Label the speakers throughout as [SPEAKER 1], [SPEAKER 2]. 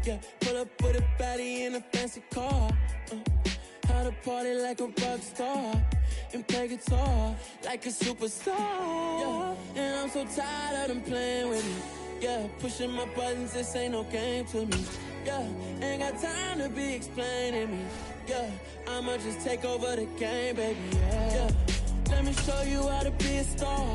[SPEAKER 1] Yeah, pull up with a baddie in a fancy car. How to party like a rock star and play guitar like a superstar. Yeah, and I'm so tired of them playing with me. Yeah, pushing my buttons, this ain't no game to me. Yeah, ain't got time to be explaining me. Yeah, I'ma just take over the game, baby. Yeah, let me show you how to be a star.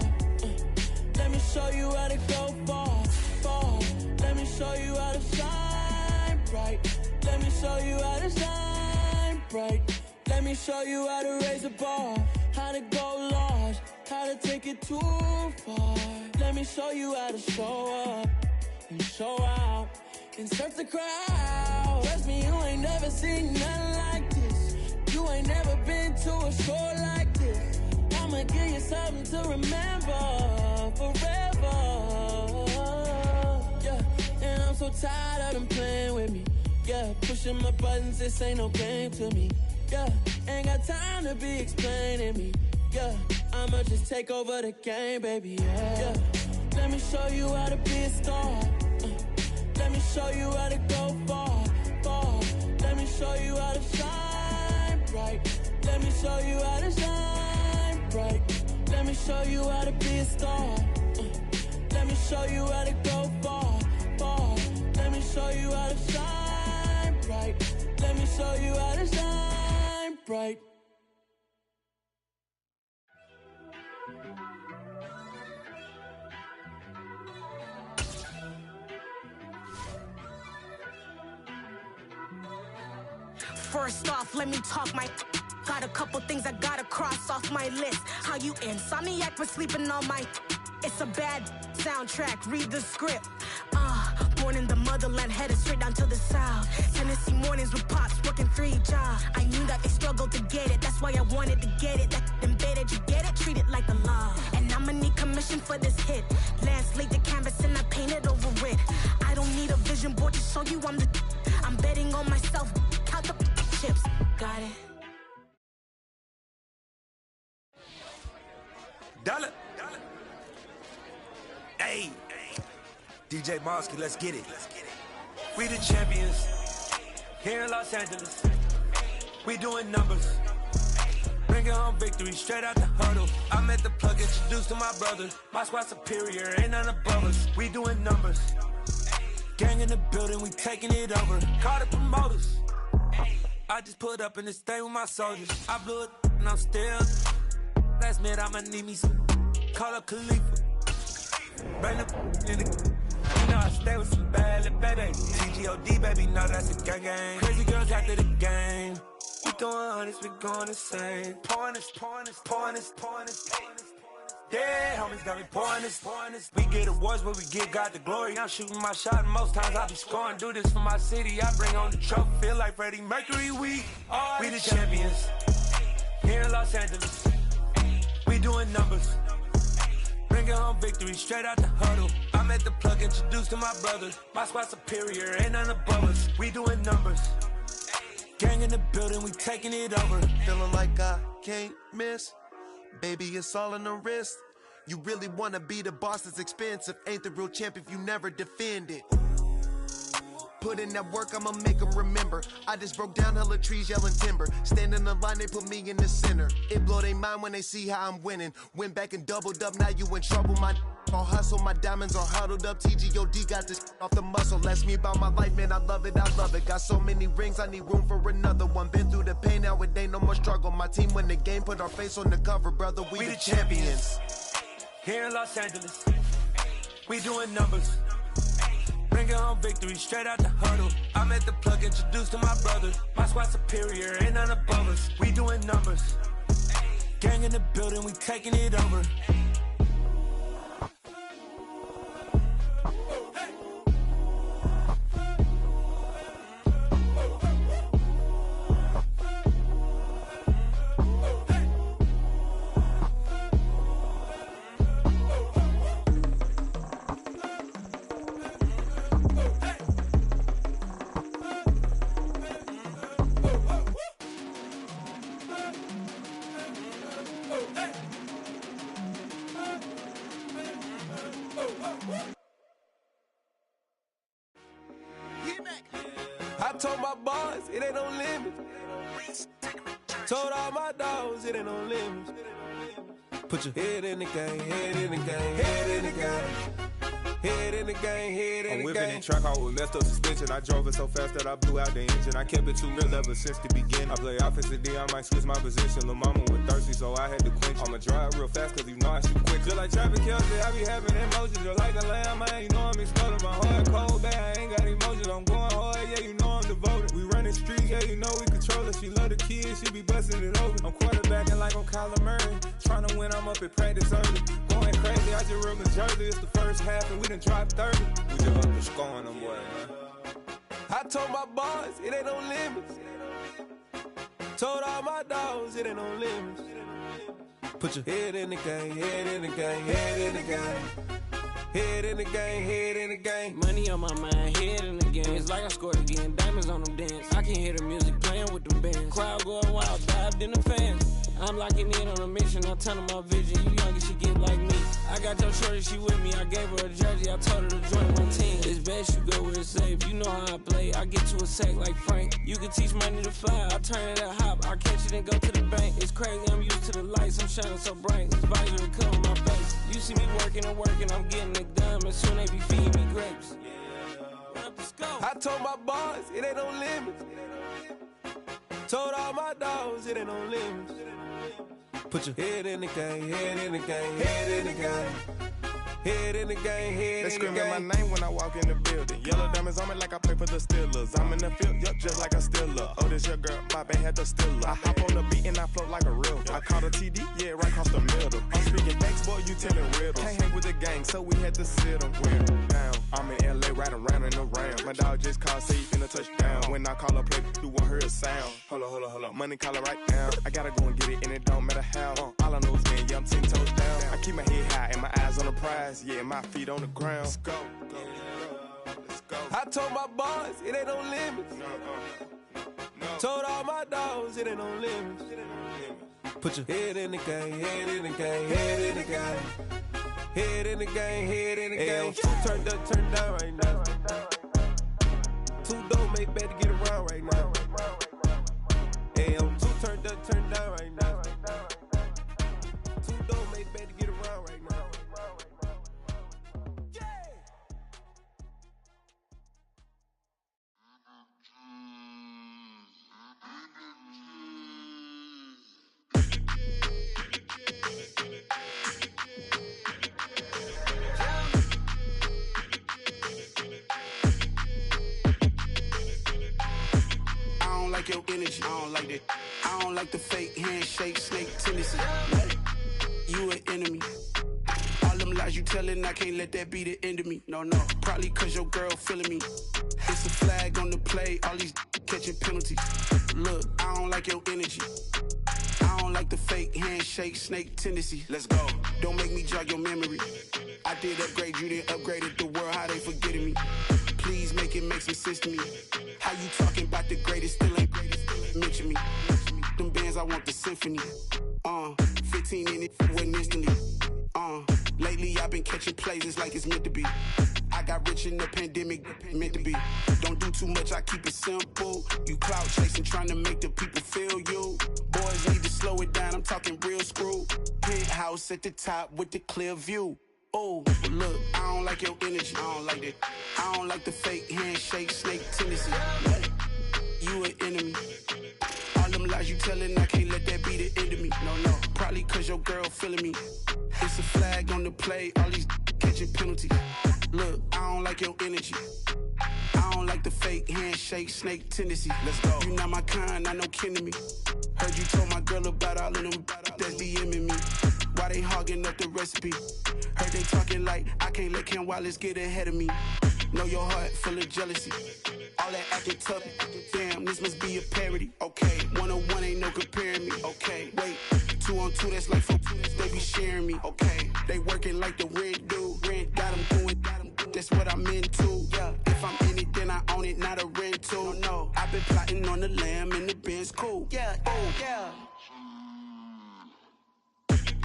[SPEAKER 1] Let me show you how to go far, far. Let me show you how to shine bright. Let me show you how to shine bright. Let me show you how to raise the bar, how to go large, how to take it too far. Let me show you how to show up and show out and surf the crowd. Trust me, you ain't never seen nothing like this. You ain't never been to a show like this. I'ma give you something to remember forever. Yeah, and I'm so tired of them playing with me. Yeah, pushing my buttons, this ain't no game to me. Yeah, ain't got time to be explaining me. Yeah, I'ma just take over the game, baby. Yeah, let me show you how to be a star. Let me show you how to go far, far. Let me show you how to shine bright. Let me show you how to shine bright. Let me show you how to be a star. Let me show you how to go far, far. Let me show you how to shine bright. Let me show you how to shine bright.
[SPEAKER 2] First off, let me talk my. Got a couple things I gotta cross off my list. How you insomniac for sleeping on my. It's a bad soundtrack, read the script. Born in the motherland, headed straight down to the south. Tennessee mornings with pops, working 3 jobs. I knew that they struggled to get it, that's why I wanted to get it. That embedded, you get it, treat it like a law. And I'ma need commission for this hit. Lance laid the canvas and I painted over it. I don't need a vision board to show you I'm the. I'm betting on myself, count the chips. Got it.
[SPEAKER 3] Dollar. Hey. DJ Mosky, let's get it. We the champions here in Los Angeles. We doing numbers. Bringing home victory straight out the huddle. I'm at the plug, introduced to my brother. My squad superior, ain't none above us. We doing numbers. Gang in the building, we taking it over. Call the promoters. I just put up in this thing with my soldiers. I blew it and I'm still. Last minute I'ma need me some. Call up Khalifa. Bring the in the. You know I stay with some bad little baby. TGOD, baby, no, that's a gang gang. Crazy girls after the game. We doing honest, we going insane. Pouring this. Yeah, homies got me pouring this. We get awards, but we give God the glory. I'm shooting my shot, and most times I be scoring. Do this for my city, I bring on the trophy. Feel like Freddie Mercury, we the champions. Here in Los Angeles, we doing numbers. Bringing home victory straight out the huddle. I'm at the plug, introduced to my brother. My squad superior, ain't none above us. We doing numbers. Gang in the building, we taking it over.
[SPEAKER 4] Feeling like I can't miss. Baby, it's all in the wrist. You really wanna be the boss, it's expensive. Ain't the real champ if you never defend it. Put in that work, I'ma make them remember. I just broke down hella trees, yelling timber. Stand in the line, they put me in the center. It blow they mind when they see how I'm winning. Went back and doubled up, now you in trouble. My all hustle, my diamonds are huddled up. TGOD got this off the muscle. Ask me about my life, man, I love it. Got so many rings, I need room for another one. Been through the pain, now it ain't no more struggle. My team win the game, put our face on the cover, brother. We the champions.
[SPEAKER 3] Here in Los Angeles, we doing numbers. Bringing home victory straight out the huddle. I'm at the plug, introduced to my brother. My squad superior, ain't none above us. We doing numbers. Gang in the building, we taking it over. I told my boys, it ain't no limits. Told all my dogs, it ain't no limits. Put your head in the game, head in the game, head in the game. Head in the game, head in the game. I'm whipping in track out with messed up suspension. I drove it so fast that I blew out the engine. I kept it too real ever since the beginning. I play offensive D, I might switch my position. Lil' mama was thirsty, so I had to quench. I'ma drive real fast, cause you know I shoot quick. Just like traffic Kelsey, I be having emotions. Just like a lamb, man, you know I'm exploding. My heart cold, bad, I ain't got emotions. I'm going hard, yeah, you know I'm devoted. We running streets, yeah, you know we control it. She love the kids, she be busting it over. I'm quarterbacking like I'm Kyler Murray. Trying to win, I'm up at practice early. Going crazy, I just rub the jersey. It's the first half, and we done dropped 30. We just up and scoring them, boy, man. I told my boys, it ain't no limits. Told all my dogs, it ain't no limits. Put your head in the game, head in the game, head in the game. Head in the game, head in the game.
[SPEAKER 1] Money on my mind, head in the game. It's like I scored again, diamonds on them dance. I can hear the music playing with them bands. Crowd going wild, dived in the fans. I'm locking in on a mission, I'm telling my vision. You young and she get like me. I got your shorty, she with me. I gave her a jersey, I told her to join my team. It's best you go where it's safe. You know how I play. I get to a sack like Frank. You can teach money to fly. I turn it at hop. I catch it and go to the bank. It's crazy, I'm used to the lights. I'm shining so bright. This visor will cover my face. You see me working and working. I'm getting it done. And soon they be feeding me grapes.
[SPEAKER 3] I told my boys, it ain't no limits. Told all my dogs, it ain't no limits. Put your head in the game, head in the game, head in the game. Head in the game, head in the game. They screaming my name when I walk in the building. Yellow diamonds on me like I play for the Steelers. I'm in the field, yup, just like a Steeler. Oh, this your girl, my band had the Steeler. I hop on the beat and I float like a river. I caught a TD, yeah, right across the middle. I'm speaking thanks, boy, you telling riddles. Can't hang with the gang, so we had to sit them down. I'm in LA, riding around in the Ram. My dog just called, say he finna touchdown. When I call a play, you won't hear a sound. Hold up, money call it right now. I gotta go and get it, and it don't matter how. All I know is man, yeah, I'm 10 toes down. I keep my head high and my eyes on the prize. Yeah, my feet on the ground. Let's go. Let's go. I told my boys, it ain't no limits. No. Told all my dogs, it ain't no limits. Put your head in the game, head in the game, head in the game. Head in the game, head in the game. Turned up, turned down right now. Too dope, make better get around right now. Hey, I'm too turned up, turned down right now. Too dope, make better get around right now.
[SPEAKER 5] Like your energy, I don't like that. I don't like the fake handshake, snake tendency. You an enemy. All them lies you telling, I can't let that be the end of me. No, probably cause your girl feeling me. It's a flag on the play, all these catching penalties. Look, I don't like your energy. I don't like the fake handshake, snake tendency. Let's go. Don't make me jog your memory. I did upgrade, you didn't upgrade it. The world, how they forgetting me. Please make it make some sense to me. How you talking about the greatest, still ain't greatest, mention me. Them bands, I want the symphony. 15 in it, wasn't instantly. Lately I've been catching plays, it's like it's meant to be. I got rich in the pandemic, meant to be. Don't do too much, I keep it simple. You clout chasing, trying to make the people feel you. Boys need to slow it down, I'm talking real screw. Penthouse at the top with the clear view. Oh, look, I don't like your energy, I don't like that. I don't like the fake handshake, snake tendency. You an enemy. All them lies you telling, I can't let that be the end of me. No, probably cause your girl feeling me. It's a flag on the play, all these catching penalties. Look, I don't like your energy. I don't like the fake handshake, snake tendency. Let's go. You not my kind, not no kin to me. Heard you told my girl about all of them that's DMing me. Why they hogging up the recipe? Heard they talking like I can't let Ken Wallace get ahead of me. Know your heart full of jealousy. All that acting tough. Damn, this must be a parody. Okay, 101 ain't no comparing me. Okay, wait, 2 on 2 that's like 4. They be sharing me. Okay, they working like the rent do. Rent got them doing. That's what I'm into. Yeah, if I'm in it, then I own it, not a rental. No, I've been plotting on the lamb and the Benz cool. Yeah, oh yeah.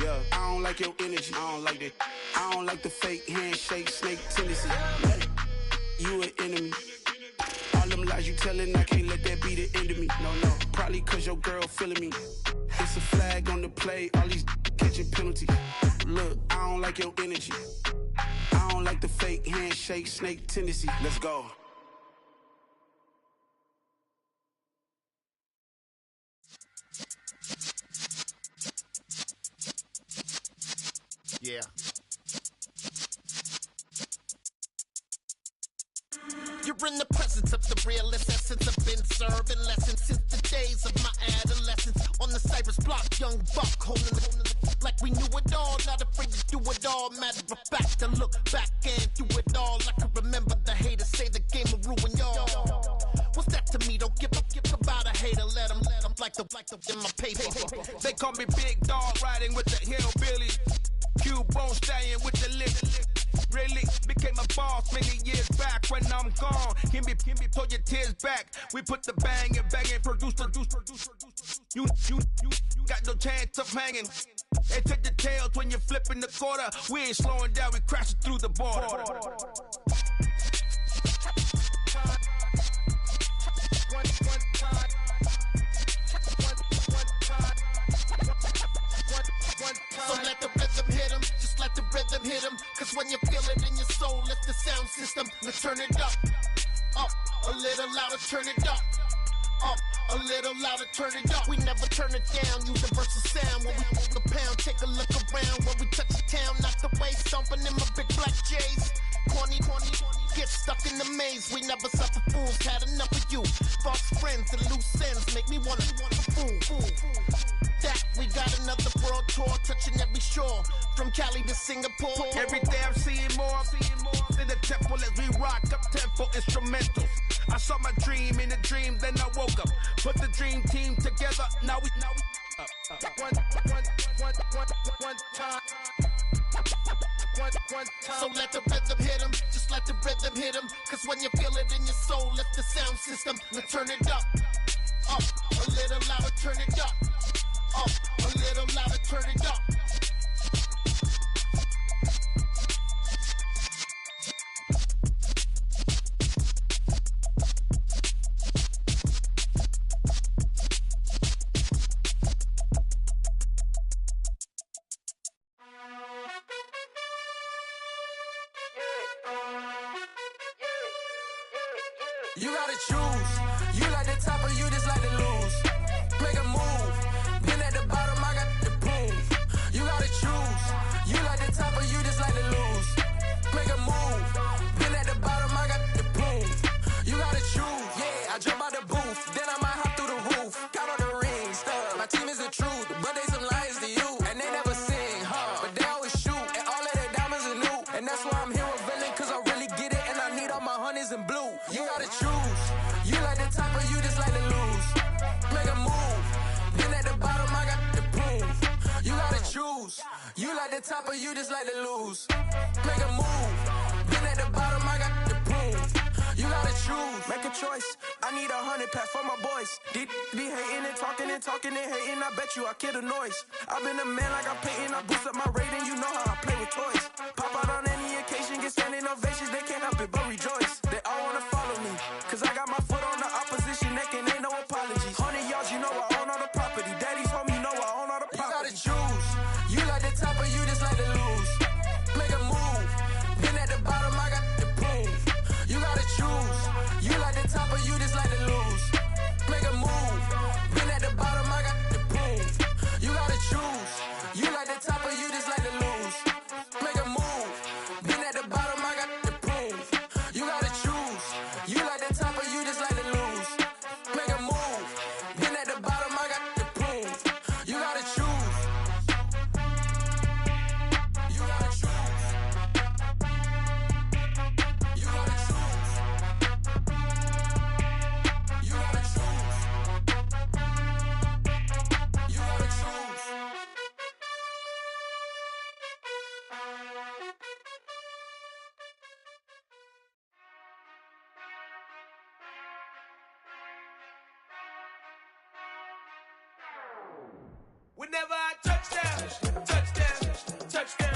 [SPEAKER 5] Yeah, I don't like your energy, I don't like that. I don't like the fake handshake, snake tendency. You an enemy. All them lies lies you telling, I can't let that be the end of me. No, no, probably cause your girl feeling me. It's a flag on the play, all these catching penalties. Look, I don't like your energy. I don't like the fake handshake, snake tendency. Let's go.
[SPEAKER 6] Yeah. You're in the presence of the realest essence. I've been serving lessons since the days of my adolescence. On the Cypress block, young buck holding the like we knew it all. Not afraid to do it all. Matter of fact, to look back and do it all. I can remember the haters say the game will ruin y'all. What's that to me? Don't give about a hater. Let them like the in my paper.
[SPEAKER 3] They call me Big Dog, riding with the hillbilly. Q-Bone stallion with the lip. Really became a boss many years back. When I'm gone, can be pull your tears back. We put the bang and produce. You got no chance of hanging. They take the tails when you're flipping the quarter. We ain't slowing down, we crashing through the border.
[SPEAKER 6] So let the rhythm hit him, just let the rhythm hit him. Cause when you feel it in your soul, lift the sound system. Let's turn it up, a little louder, turn it up, a little louder, turn it up. We never turn it down, universal sound. When we move the pound, take a look around. When we touch the town, knock the way, stomping in my big black J's. Corny, get stuck in the maze. We never suffer fools, had enough of you. False friends and loose ends make me wanna fool. That we got another world tour, touching every shore, from Cali to Singapore.
[SPEAKER 3] Every day I'm seeing more in the temple as we rock up tempo instrumentals. I saw my dream in a dream, then I woke up. Put the dream team together, now we one time.
[SPEAKER 6] So let the rhythm hit him, just let the rhythm hit him. Cause when you feel it in your soul, lift the sound system. Now turn it up, a little louder, turn it up, a little louder, turn it up.
[SPEAKER 1] You gotta choose. You like the top or you just like to lose. Make a move. Been at the bottom, I got the proof. You gotta choose. You like the top or you just like to lose. Make a move. Been at the bottom, I got the proof. You gotta choose. Yeah, I jump out the booth. Then I might hop through the roof. Count on the rings, stuff. My team is the truth, but they some liars to you. And they never sing, but they always shoot. And all of their diamonds are new. And that's why I'm here with villain, cause I really get it. And I need all my honeys in blue. You gotta choose. You like the top or you just like to lose. Make a move. Been at the bottom, I got the proof. You gotta choose. You like the top or you just like to lose. Make a move. Been at the bottom, I got the proof. You gotta choose. Make a choice. I need 100 pack for my boys. Be hating and talking and hating. I bet you I kill the noise. I've been a man like I'm Peyton. I boost up my rating. You know how I play with toys. Pop out on any occasion, get standing ovations. They can't help it but rejoice. They all wanna follow me, cause I got my foot on the opposition neck and ain't no apologies. 100 yards, you know I own all the property. Daddy's home, you know I own all the property. You gotta choose. You like the top or you just like to lose. Make a move. Been at the bottom, I got the proof. You gotta choose. You like the top or you just like to lose. Make a move. Been at the bottom, I got the proof. You gotta choose. You like the top or you just like to lose. Make a move. Been at the bottom, I got the proof. You gotta choose. You like the top or you just like to lose. Make a move. Been at the bottom, I got the proof. You gotta choose. You gotta choose. You gotta choose. You gotta choose. You gotta choose.
[SPEAKER 3] Whenever I touch down, touchdown.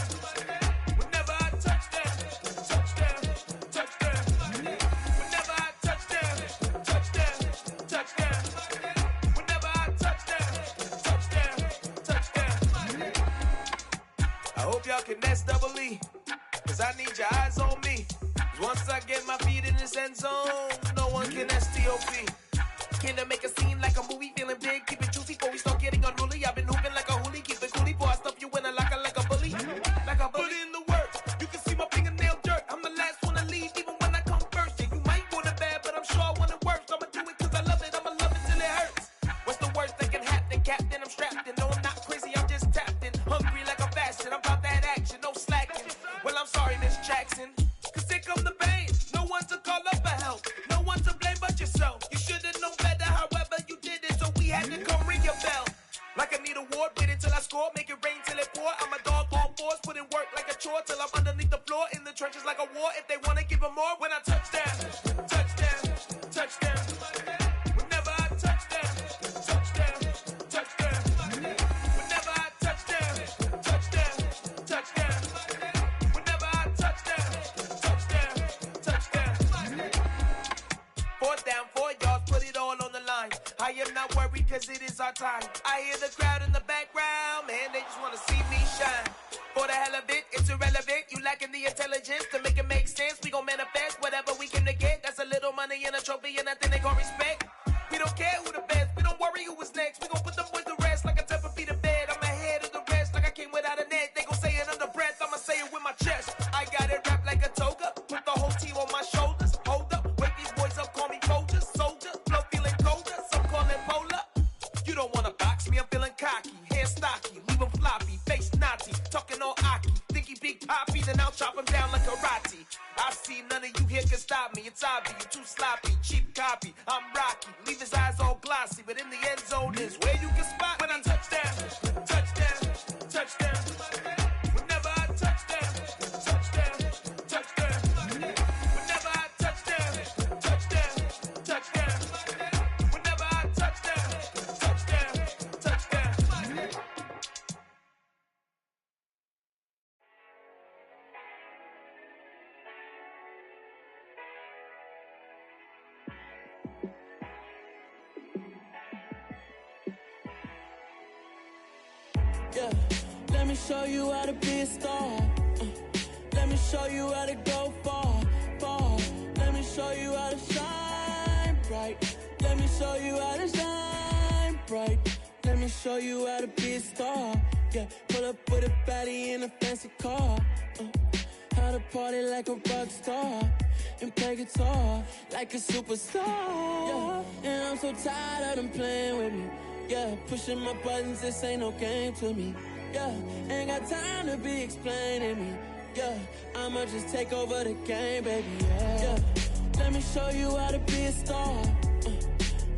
[SPEAKER 3] Whenever I touch down, touchdown. Whenever I touch down, can S-double-E. Cause I need your eyes on me. Once I get my feet in this end zone, no one can S-T-O-P. Can I make a scene like a movie? Feeling big, keep it juicy before we start getting unruly. I've been hooping like a hoolie, keep it coolie before I stuff you in a locker like a bully. Like a bully. Put in the work, you can see my fingernail dirt. I'm the last one to leave, even when I come first. Yeah, you might want it bad, but I'm sure I want it worse. I'ma do it cause I love it, I'ma love it till it hurts. What's the worst that can happen? Captain, I'm strapped in. No, I'm not crazy, I'm just tapped in. Hungry like a bastard, I'm about that action, no slacking. Well, I'm sorry, Miss Jackson. Cause here come the pain. No one to call up for help. No one to blame but yourself. You should've known better, however you did it, so we had to come ring your bell. Like I need a award, wait until I score, make it rain till it pour. I'm a dog on fours, put in work like a chore till I'm underneath the floor, in the trenches like a war. If they wanna give them more, when I touch down, touchdown, touchdown. Whenever I touch down, touchdown, touchdown. Whenever I touch down, touchdown, touchdown. Whenever I touch down, touchdown, touchdown. 4th down, 4 yards, put it all on the line. I am not worried cause it is our time. I hear the crowd in the background, man, they just wanna see me shine. For the hell of it, it's irrelevant. You lacking the intelligence to make it make sense. We gon' manifest whatever we can to get. That's a little money and a trophy and nothing they gon' respect. We don't care who the best, we don't worry who was next. We gon' put them boys to rest like a temper feet in bed. I'm ahead of the rest like I came without a net. They gon' say it under breath, I'ma say it with my chest. I got it wrapped like a toga, put the whole team on my shoulders. Hold up, wake these boys up, call me Folgers, soldier, flow feeling colder, some call it polar. You don't wanna box me, I'm feeling cocky, hair stocky, leave 'em floppy, face naughty, talking all aki. Think he big poppy, then I'll chop him down like karate. I see none of you here can stop me, it's obvious, you too sloppy, cheap copy. I'm Rocky, leave his eyes all glossy, but in the end zone is where you can spot when I touch down, touchdown, touchdown. Whenever I touch down, touchdown, touchdown. Whenever I touch down, touchdown, touchdown. Whenever I touch down, touchdown, touchdown.
[SPEAKER 1] Yeah, let me show you how to be a star. Let me show you how to go far, far. Let me show you how to shine bright. Let me show you how to shine bright. Let me show you how to be a star. Yeah, pull up with a baddie in a fancy car. How to party like a rock star and play guitar like a superstar. Yeah, and I'm so tired of them playing with me. Yeah, pushing my buttons, this ain't no game to me. Yeah, ain't got time to be explaining me. Yeah, I'ma just take over the game, baby. Yeah, let me show you how to be a star.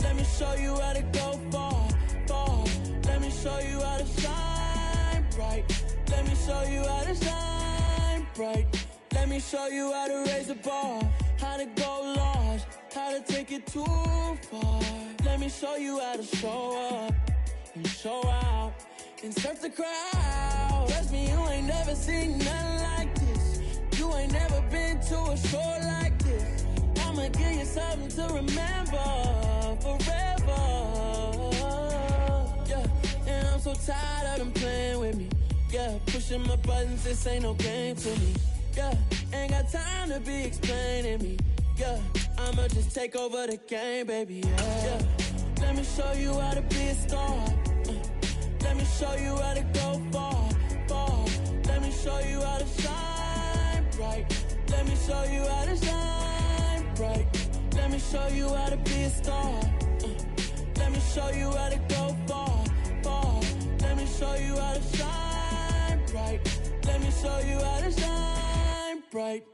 [SPEAKER 1] Let me show you how to go far, far. Let me show you how to shine bright. Let me show you how to shine bright. Let me show you how to raise the bar, how to go large, how to take it too far. Let me show you how to show up and show out and surf the crowd. Trust me, you ain't never seen nothing like this. You ain't never been to a show like this. I'ma give you something to remember forever. Yeah, and I'm so tired of them playing with me. Yeah, pushing my buttons, this ain't no game to me. Yeah, ain't got time to be explaining me. Yeah, I'ma just take over the game, baby. Yeah, let me show you how to be a star. Let me show you how to go far, far. Let me show you how to shine bright. Let me show you how to shine bright. Let me show you how to be a star. Let me show you how to go far, far. Let me show you how to shine bright. Let me show you how to shine bright.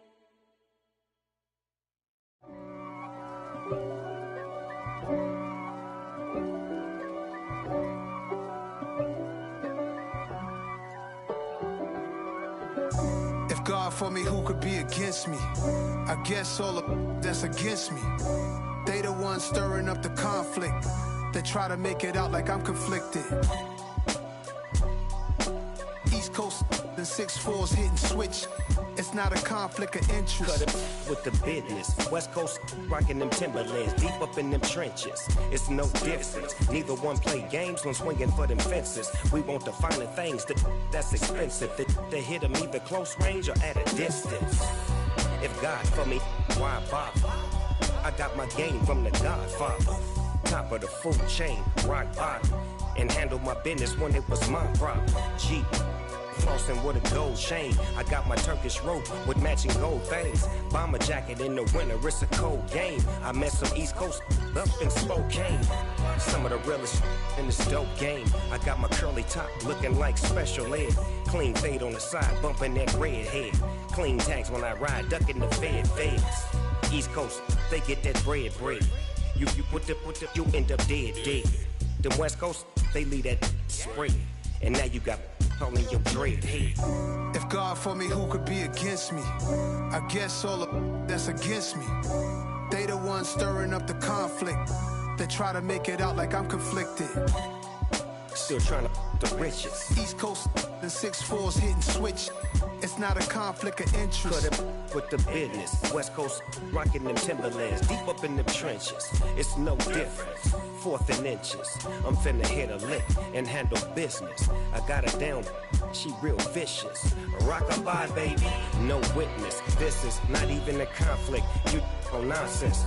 [SPEAKER 7] If God for me, who could be against me? I guess all of that's against me. They the ones stirring up the conflict. They try to make it out like I'm conflicted. East Coast, and 6'4's hitting switch. It's not a conflict of interest.
[SPEAKER 8] Cut it with the business. West Coast rocking them Timberlands, deep up in them trenches. It's no difference. Neither one play games when swinging for them fences. We want the finer things that's expensive. To hit them either close range or at a distance. If God for me, why bother? I got my game from the Godfather. Top of the food chain, rock bottom. And handle my business when it was my problem. G. Flossing with a gold chain. I got my Turkish rope with matching gold things. Bomber jacket in the winter, it's a cold game. I met some East Coast up in Spokane. Some of the realest in this dope game. I got my curly top looking like special ed. Clean fade on the side, bumping that red head. Clean tags when I ride, ducking the feds. East Coast, they get that bread. You you end up dead. The West Coast, they leave that spread. And now you got all in your dread head.
[SPEAKER 7] If God for me, who could be against me? I guess all that's against me. They the ones stirring up the conflict. They try to make it out like I'm conflicted.
[SPEAKER 8] Still trying to the riches.
[SPEAKER 7] East Coast and 6'4's hitting switch. It's not a conflict of interest.
[SPEAKER 8] Cut it with the business. West Coast rocking them Timberlands, deep up in them trenches. It's no difference. 4th and inches. I'm finna hit a lick and handle business. I got her down, she real vicious. Rock-a-bye, baby, no witness. This is not even a conflict. You on nonsense.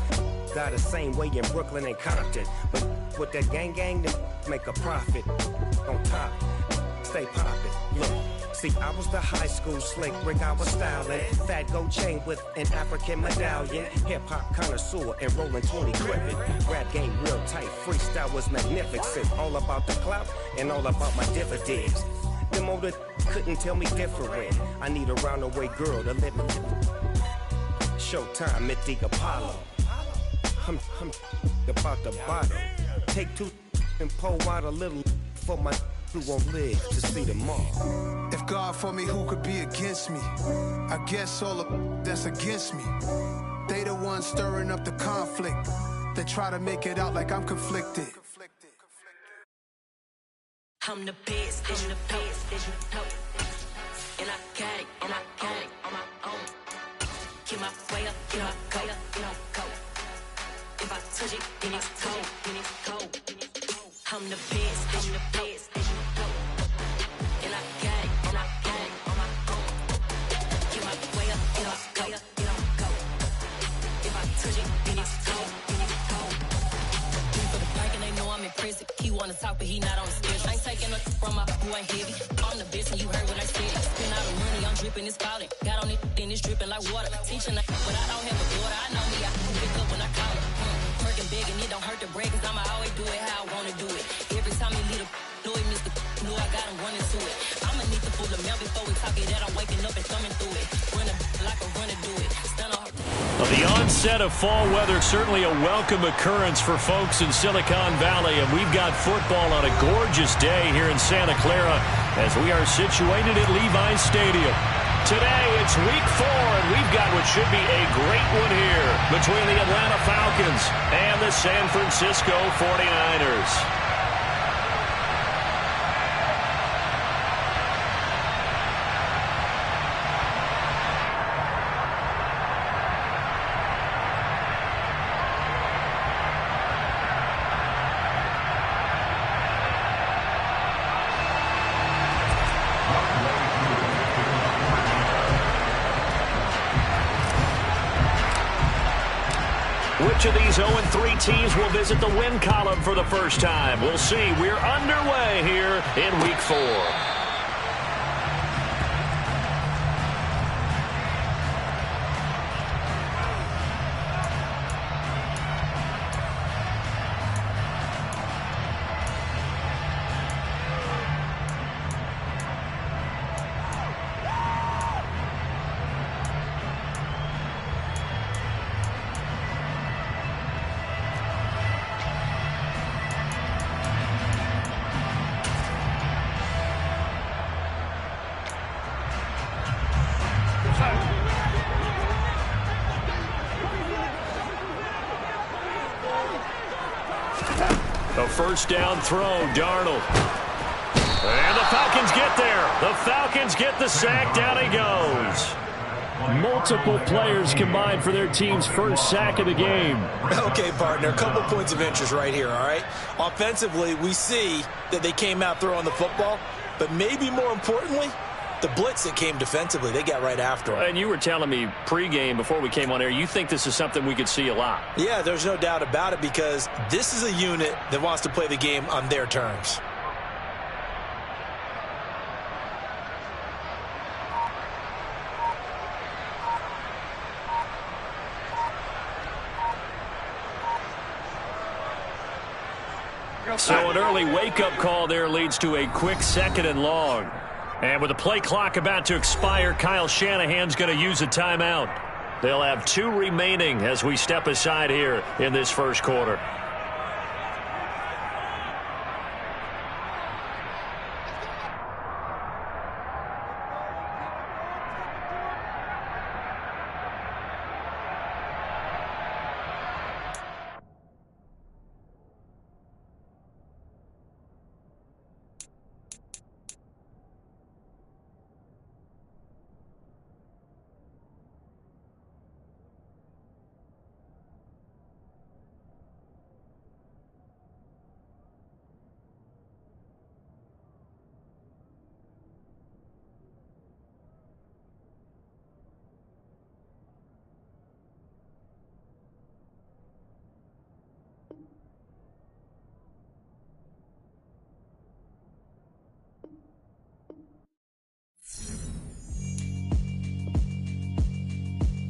[SPEAKER 8] Got the same way in Brooklyn and Compton. But with that gang, then make a profit. On top, stay poppin'. Look. See, I was the high school slick Rick, I was styling. Fat gold chain with an African medallion. Hip-hop connoisseur and rolling 20 gripping. Rap game real tight, freestyle was magnificent. All about the clout and all about my dividends. Them older couldn't tell me different. I need a roundaway girl to let me. Showtime at the Apollo. I'm about the bottom. Take 2 and pull out a little for my who won't live to see tomorrow.
[SPEAKER 7] If God for me, who could be against me? I guess all that's against me. They the ones stirring up the conflict. They try to make it out like I'm conflicted.
[SPEAKER 2] I'm the best, I'm the best, and I got it on my own. Get my way up, get my go. If I touch it, then it's cold. I'm the best, I'm the best, and I got it on my own. Get my way up, get my go. If I touch it, then it's cold. For the park and they know I'm impressive. He wanna talk, but he not on the schedule. I ain't taking no from my who ain't heavy. I'm the best, and you heard what I said. Spend all the money, I'm dripping, it's falling. Got on it, then it's dripping like water. Teaching, but I don't have a daughter. I know me, I can pick up when I call her. Working big and it don't hurt the break, cause I'ma always do it how I wanna do it. Every time he lead a know he missed the know I got him running to it. I'ma need to pull the mail before we talk it that I'm waking up and thumbing through it. Running like a runner do it. Stand on.
[SPEAKER 9] Well, the onset of fall weather, certainly a welcome occurrence for folks in Silicon Valley, and we've got football on a gorgeous day here in Santa Clara as we are situated at Levi's Stadium. Today, it's week 4, and we've got what should be a great one here between the Atlanta Falcons and the San Francisco 49ers. Which of these 0-3 teams will visit the win column for the first time? We'll see. We're underway here in week 4. The first down throw, Darnold. And the Falcons get there. The Falcons get the sack. Down he goes. Multiple players combined for their team's first sack of the game.
[SPEAKER 10] Okay, partner, a couple points of interest right here, all right? Offensively, we see that they came out throwing the football, but maybe more importantly, the blitz that came defensively, they got right after it.
[SPEAKER 9] And you were telling me pregame before we came on air, you think this is something we could see a lot.
[SPEAKER 10] Yeah, there's no doubt about it because this is a unit that wants to play the game on their terms.
[SPEAKER 9] So an early wake-up call there leads to a quick 2nd and long. And with the play clock about to expire, Kyle Shanahan's going to use a timeout. They'll have 2 remaining as we step aside here in this first quarter.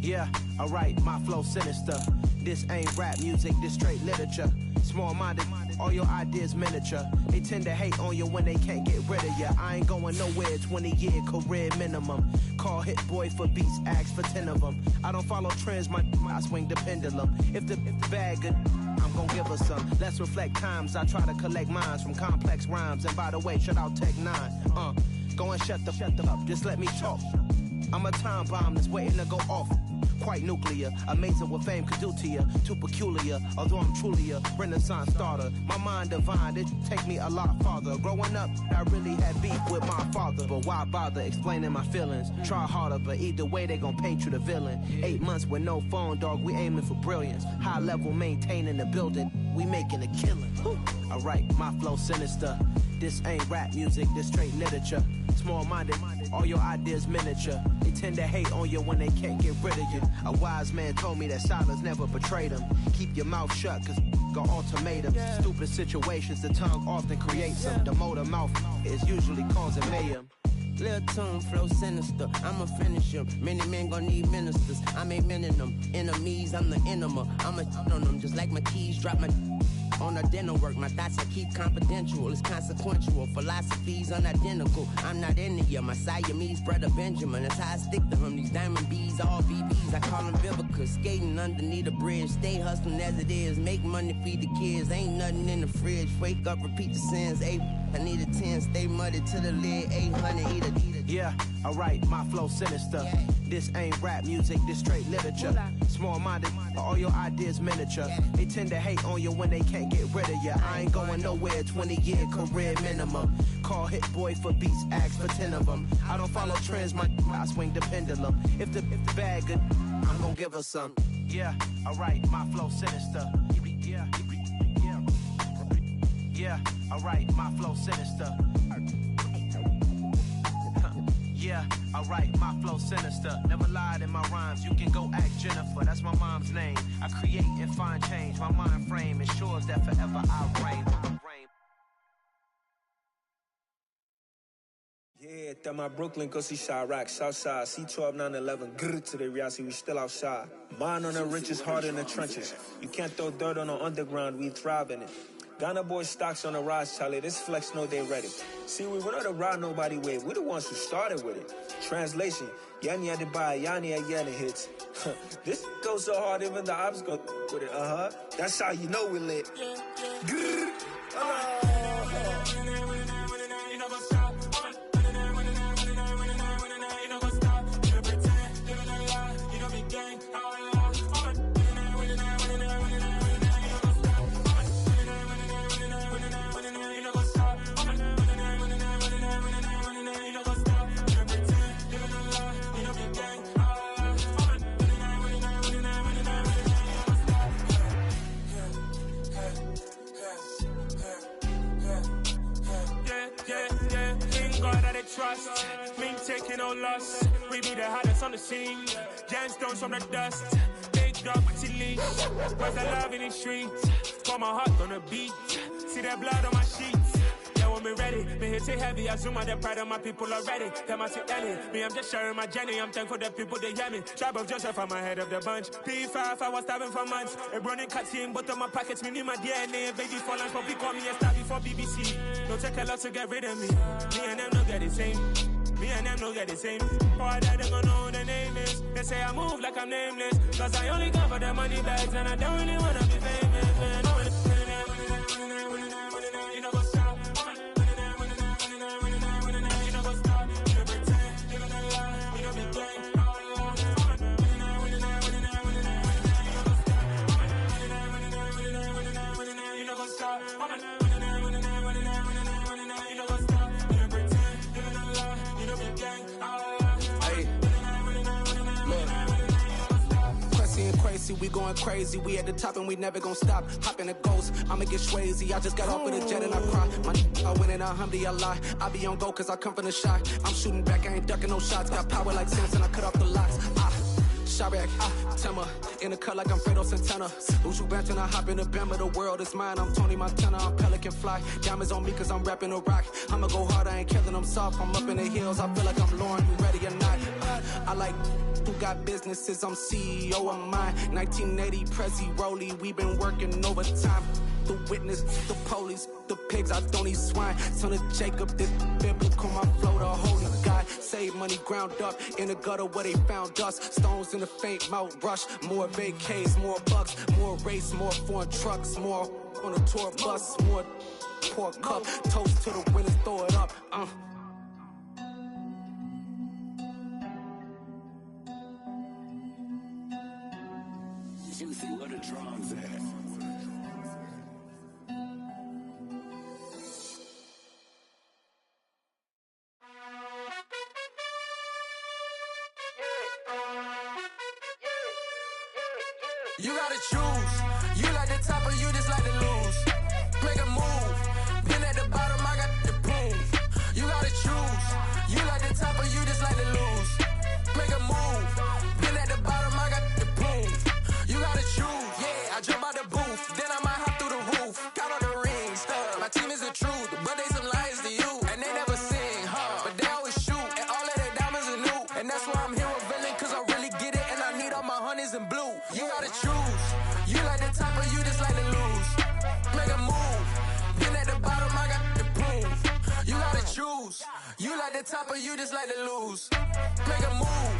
[SPEAKER 11] Yeah, alright, my flow sinister. This ain't rap music, this straight literature. Small-minded, all your ideas miniature. They tend to hate on you when they can't get rid of you. I ain't going nowhere, 20-year career minimum. Call Hit Boy for beats, ask for 10 of them. I don't follow trends, I swing the pendulum. If the bag good, I'm gon' give her some. Let's reflect times, I try to collect minds from complex rhymes. And by the way, shout out Tech 9. Go and shut the up, just let me talk. I'm a time bomb that's waiting to go off. Quite nuclear, amazing what fame could do to you. Too peculiar, although I'm truly a renaissance starter. My mind divine, it take me a lot farther. Growing up, I really had beef with my father. But why bother explaining my feelings? Try harder, but either way they gon' paint you the villain. 8 months with no phone, dog, we aiming for brilliance. High level maintaining the building, we making a killing. Alright, my flow sinister. This ain't rap music, this straight literature. Small-minded, all your ideas miniature. They tend to hate on you when they can't get rid of you. A wise man told me that silence never betrayed him. Keep your mouth shut, cause got ultimatums. Stupid situations, the tongue often creates them. The motor mouth is usually causing mayhem.
[SPEAKER 12] Lil' tune, flow sinister, I'ma finish him. Many men gon' need ministers, I'm aiming them. Enemies, I'm the enema, I'ma on them. Just like my keys, drop my on the dinner work. My thoughts I keep confidential, it's consequential. Philosophies unidentical, I'm not into you. My Siamese brother Benjamin, that's how I stick to him. These diamond bees, all BBs, I call them Vivica. Skating underneath the bridge, stay hustling as it is. Make money, feed the kids, ain't nothing in the fridge. Wake up, repeat the sins, I need a 10, stay muddy to the lid, 800, eat it.
[SPEAKER 11] Yeah, alright, my flow sinister. This ain't rap music, this straight literature. Small-minded, all your ideas miniature. They tend to hate on you when they can't get rid of you. I ain't going nowhere, 20-year career minimum. Call Hit Boy for beats, ask for 10 of them. I don't follow trends, I swing the pendulum. If the bag good, I'm gon' give her some. Yeah, alright, my flow sinister. Yeah, alright, my flow sinister. Yeah, alright, my flow sinister. Never lied in my rhymes, you can go ask Jennifer, that's my mom's name. I create and find change, my mind frame ensures that forever I reign.
[SPEAKER 13] Yeah, that my Brooklyn, go see Chirac, Southside, C12, 911, grrr to the reality, we still outside. Mine on the richest, heart in the trenches. You can't throw dirt on the underground, we thrive in it. Ghana boys stocks on the rise, Charlie. This flex know they ready. See, we went on the ride nobody with. We the ones who started with it. Translation: Yani had to buy, Yani had yelling hits. This goes so hard, even the ops go with it. That's how you know we lit.
[SPEAKER 14] taking no loss. We be the hottest on the scene. Gemstones from the dust. Big dog, but she leash. Where's the love in the streets? Pour my heart on the beat. See that blood on my sheets. Yeah, when me ready, me hit it heavy. I zoom out the pride of my people already. Them I see Ellie. Me, I'm just sharing my journey. I'm thankful that people they hear me. Tribe of Joseph, I'm ahead of the bunch. P5, I was starving for months. A running cuts in, but on my pockets, me need my DNA. Baby for lunch, but we call me a star before BBC. Don't take a lot to get rid of me. Me and them don't get the same. Me and them don't get the same. All that they gonna know who the name is. They say I move like I'm nameless. Cause I only come for the money bags. And I don't really wanna be famous, man. You know what's up.
[SPEAKER 11] We going crazy, we at the top and we never gonna stop. Hop in a ghost, I'ma get swayzy. I just got off with a jet and I cry. I win in a alhamdulillah. I be on go cause I come from the shot. I'm shooting back, I ain't ducking no shots. Got power like Samson, I cut off the locks. Sharek, Tema, in the cut like I'm Fredo Santana. Uju Banton, I hop in the Bama, the world is mine. I'm Tony Montana, I'm Pelican Fly. Diamonds on me cause I'm rapping a rock. I'ma go hard, I ain't killing them soft. I'm up in the hills, I feel like I'm Lauren, you ready or not? I like who got businesses, I'm CEO of mine. 1980 Prezi Rolly, we been working overtime. The witness, the police, the pigs, I don't eat swine. Son of Jacob, this biblical, my flow, the holy God. Save money ground up in the gutter where they found us. Stones in the faint Mount Rush. More vacays, more bucks, more race, more foreign trucks, more on a tour bus, more pour cup. Toast to the winners, throw it up.
[SPEAKER 15] Juicy, where the drums at?
[SPEAKER 11] You gotta choose. You like the top or you just like to lose. Make a move. Been at the bottom, I got the proof. You gotta choose. You like the top or you just like to lose. Make a move. Been at the bottom, I got the proof. You gotta choose. Yeah, I jump out the booth. Then I might hop through the roof. Count all the rings. My team is the truth, but they some liars to you. And they never sing, but they always shoot. And all of their diamonds are new. And that's why I'm here revealing, cause I really get it. And I need all my honeys in blue. You gotta choose. You like the top or you just like to lose. Make a move. Been at the bottom, I got the proof. You gotta choose. You like the top or you just like to lose. Make a move.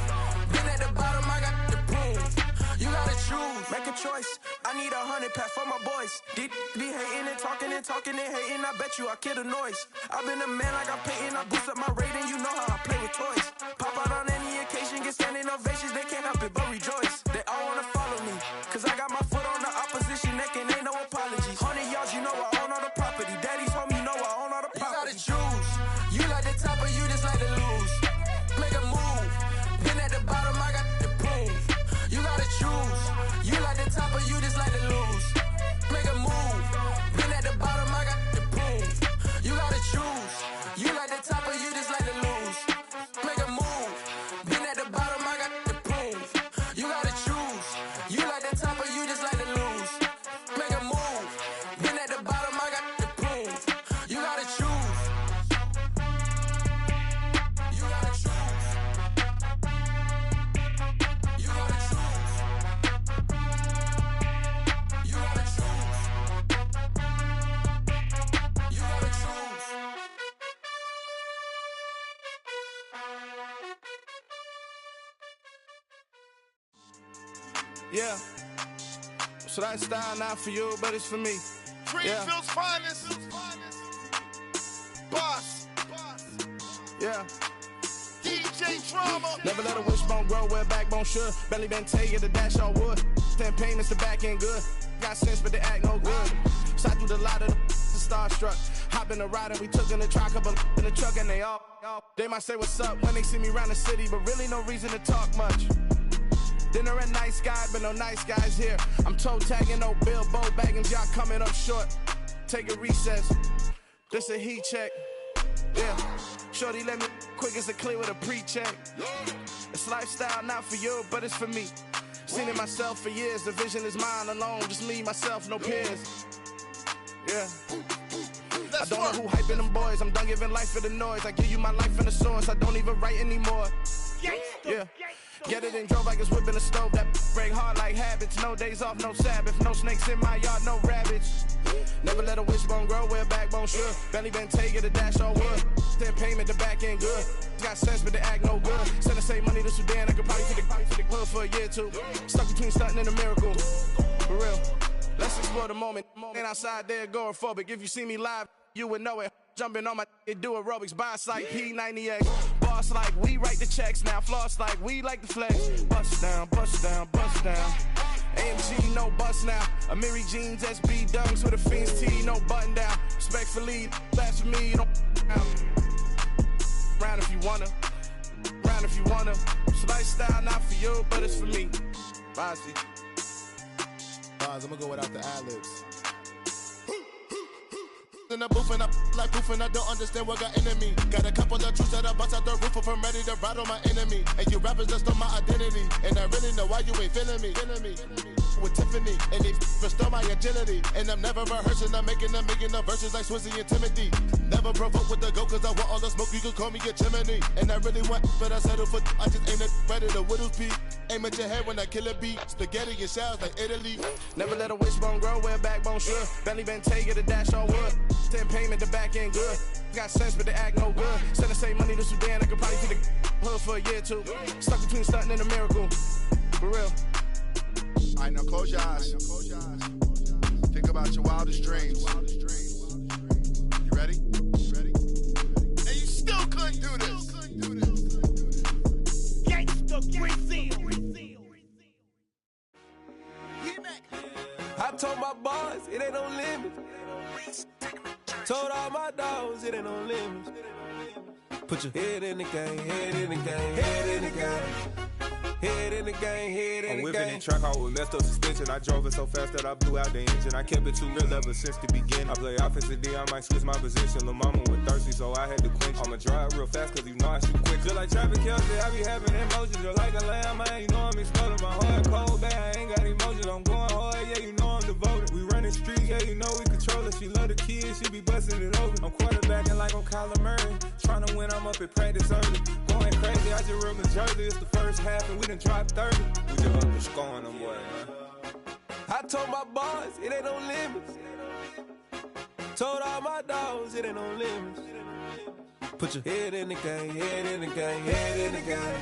[SPEAKER 11] Been at the bottom, I got the proof. You gotta choose. Make a choice. I need 100 pack for my boys. Be hating and talking and hating. I bet you I kill the noise. I've been a man like I'm Peyton. I boost up my rating. You know how I play with toys. Pop out on any occasion, get standing ovations. They can't help it but rejoice. They all wanna follow me, cause I got my foot on the opposition neck and ain't no apologies. 100 yards, you know I own all the property. Daddy's home, you know I own all the property. You gotta choose. You like the top or you just like to lose. Make a move. Been at the bottom, I got the proof. You gotta choose. You like the top or you just like to lose. Make a move. Been at the bottom, I got the proof. You gotta choose. You like the top or you just like to lose. Make a move. Been at the bottom, I got the proof. You gotta choose. You like the top or you just like to lose. Make a move. Been at the bottom, I got the proof. You gotta choose. You gotta choose. You gotta choose. You gotta choose. You gotta choose.
[SPEAKER 16] Yeah. So that style not for you, but it's for me.
[SPEAKER 6] Greenfield's finest. Boss.
[SPEAKER 16] Yeah.
[SPEAKER 6] DJ Drama.
[SPEAKER 16] Never let a wishbone grow where a backbone should. Belly been tell you the dash all wood. 10 payments, the back end good. Got sense, but they act no good. Shot through the lot of the starstruck. Hop in the ride and we took in the truck, couple in the truck and they all. They might say what's up when they see me round the city, but really no reason to talk much. Dinner at nice guy, but no nice guys here. I'm toe tagging, no Bilbo bagging, y'all coming up short. Take a recess. This a heat check. Yeah, shorty let me quick as a clear with a pre-check. It's lifestyle not for you, but it's for me. Seen it myself for years, the vision is mine alone, just me, myself, no peers. Yeah. I don't know who hyping them boys, I'm done giving life for the noise. I give you my life in the source, I don't even write anymore. Yeah. Get it and drove like it's whipping the stove. That break hard like habits. No days off, no Sabbath. No snakes in my yard, no rabbits. Never let a wishbone grow where a backbone should. Belly been take it, a dash all wood. Then payment, the back end good. Got sense, but they act no good. Send the same money to Sudan, I could probably take the hood for a year or two. Stuck between stunting and a miracle. For real. Let's explore the moment. Ain't outside there agoraphobic. If you see me live, you would know it. Jumping on my do aerobics, boss like P90X. Boss like we write the checks now. Floss like we like the flex. Bust down, bust down, bust down. AMG, no bust now. Amiri jeans, SB dunks with a Fiends T, no button down. Respectfully, that's for me, don't round if you wanna. Round if you wanna. It's lifestyle not for you, but it's for me. Bossy.
[SPEAKER 6] Bars, I'm gonna go without the ad-libs. In the booth and I like proof and I don't understand what got into me. Got a couple of truths that I bust out the roof if I'm ready to ride on my enemy. And you rappers just stole my identity. And I really know why you ain't feeling me. With Tiffany, and they restore my agility. And I'm never rehearsing, I'm making a million of verses like Swizzy and Timothy. Never provoke with the go, cause I want all the smoke, you can call me a chimney. And I really want, but I settle for, I just ain't ready to Whittles peak. Aim at your head when I kill a beat. Spaghetti and shells like Italy.
[SPEAKER 16] Never let a wishbone grow where a backbone should. Belly been take it, a dash all wood. Then payment, the back end good. Got sense, but they act no good. Send the same money to Sudan, I could probably take the hood for a year or two. Stuck between stunting and a miracle. For real.
[SPEAKER 6] Alright, now close your eyes. Think about your wildest dreams. You ready? And you still couldn't do this.
[SPEAKER 1] I told my boys it ain't no limits. Told all my dogs it ain't no limits. Put your head in the game, head in the game, head in the game. Head in the game, head in the game.
[SPEAKER 17] I'm whipping the track out with messed up suspension. I drove it so fast that I blew out the engine. I kept it too real ever since the beginning. I play offensive D, I might switch my position. Lil' mama was thirsty, so I had to quench. I'ma drive real fast, cause you know I shoot quick. Just like Travis Kelce, I be having emotions. Just like a lamb, man, you know I'm exploding. My heart cold, bad, I ain't got emotions. I'm going hard, yeah, you know I'm devoted. We running streets, yeah, you know we control it. She love the kids, she be busting it over. I'm quarterbacking like I'm Kyler Murray. Trying to win, I'm up at practice early. Going crazy, I just rub the jersey. It's the first half, and we done dropped 30. We just up to scoring them, boy, man.
[SPEAKER 1] I told my boys it ain't no limits. Told all my dogs it ain't no limits. Put your head in the game, head in the game, head in the game.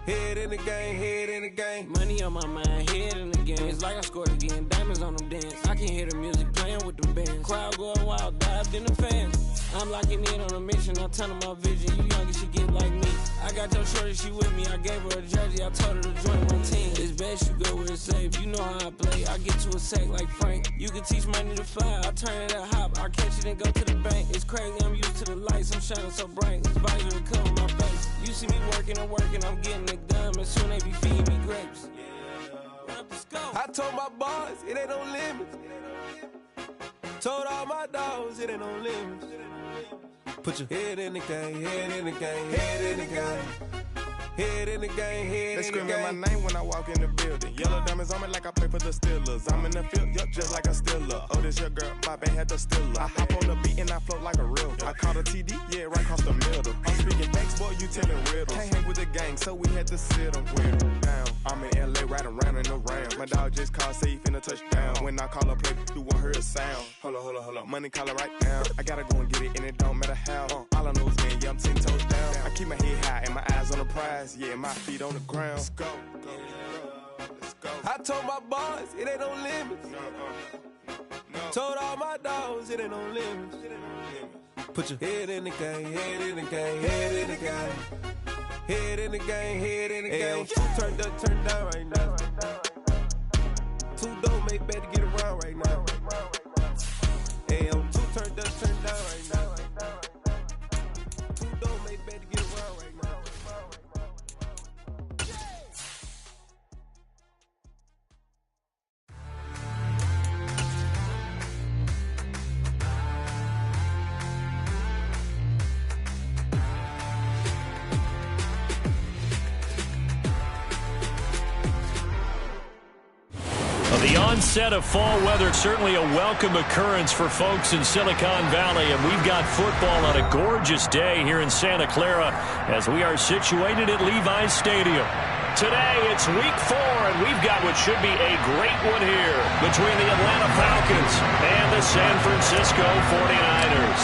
[SPEAKER 1] Head in the game, head in the game.
[SPEAKER 12] Money on my mind, head in the game. It's like I scored again, diamonds on them dance. I can hear the music playing with them bands. Crowd going wild, dived in the fans. I'm locking in on a mission, I'm telling my vision. You young, you should get like me. I got your shorty, she with me. I gave her a jersey, I told her to join my team. It's best you go where it's safe. You know how I play. I get to a sack like Frank. You can teach money to fly. I turn it at hop. I catch it and go to the bank. It's crazy, I'm used to the lights. I'm shining so bright. This visor will cover my face. You see me working and working, I'm getting it done. And soon they be feeding me grapes.
[SPEAKER 1] I told my boys it ain't no limits. Told all my dogs it ain't no limits. Put your head in the game, head in the game, head in the game. Head in the game, head
[SPEAKER 17] They
[SPEAKER 1] in the game.
[SPEAKER 17] screaming my name when I walk in the building. Yellow diamonds on me like I play for the Steelers. I'm in the field, yup, just like a Steeler. Oh, this your girl, my band had the Steeler. I hop on the beat and I float like a real. I caught a TD, yeah, right across the middle. I'm speaking thanks, boy, you telling riddles. Can't hang with the gang, so we had to sit them down. I'm in LA, riding around in the Ram. My dog just called, say he finna touchdown. When I call a play, you won't hear a sound. Hold up, money call it right now. I gotta go and get it, and it don't matter how. All I know is man, yeah, I'm 10 toes down. I keep my head high and my eyes on the prize. Yeah, my feet on the ground. Let's go. Let's go.
[SPEAKER 1] I told my boys it ain't no limits. Told all my dogs it ain't no limits. Put your head in the game, head in the game, head in the game. Head in the game, head in the game. Turned up, turned down right now. Two dope make better get around right now. Hey, I'm two turned up, turned down right now. Two dope make better get around right now.
[SPEAKER 9] The onset of fall weather, certainly a welcome occurrence for folks in Silicon Valley, and we've got football on a gorgeous day here in Santa Clara as we are situated at Levi's Stadium. Today, it's week 4, and we've got what should be a great one here between the Atlanta Falcons and the San Francisco 49ers.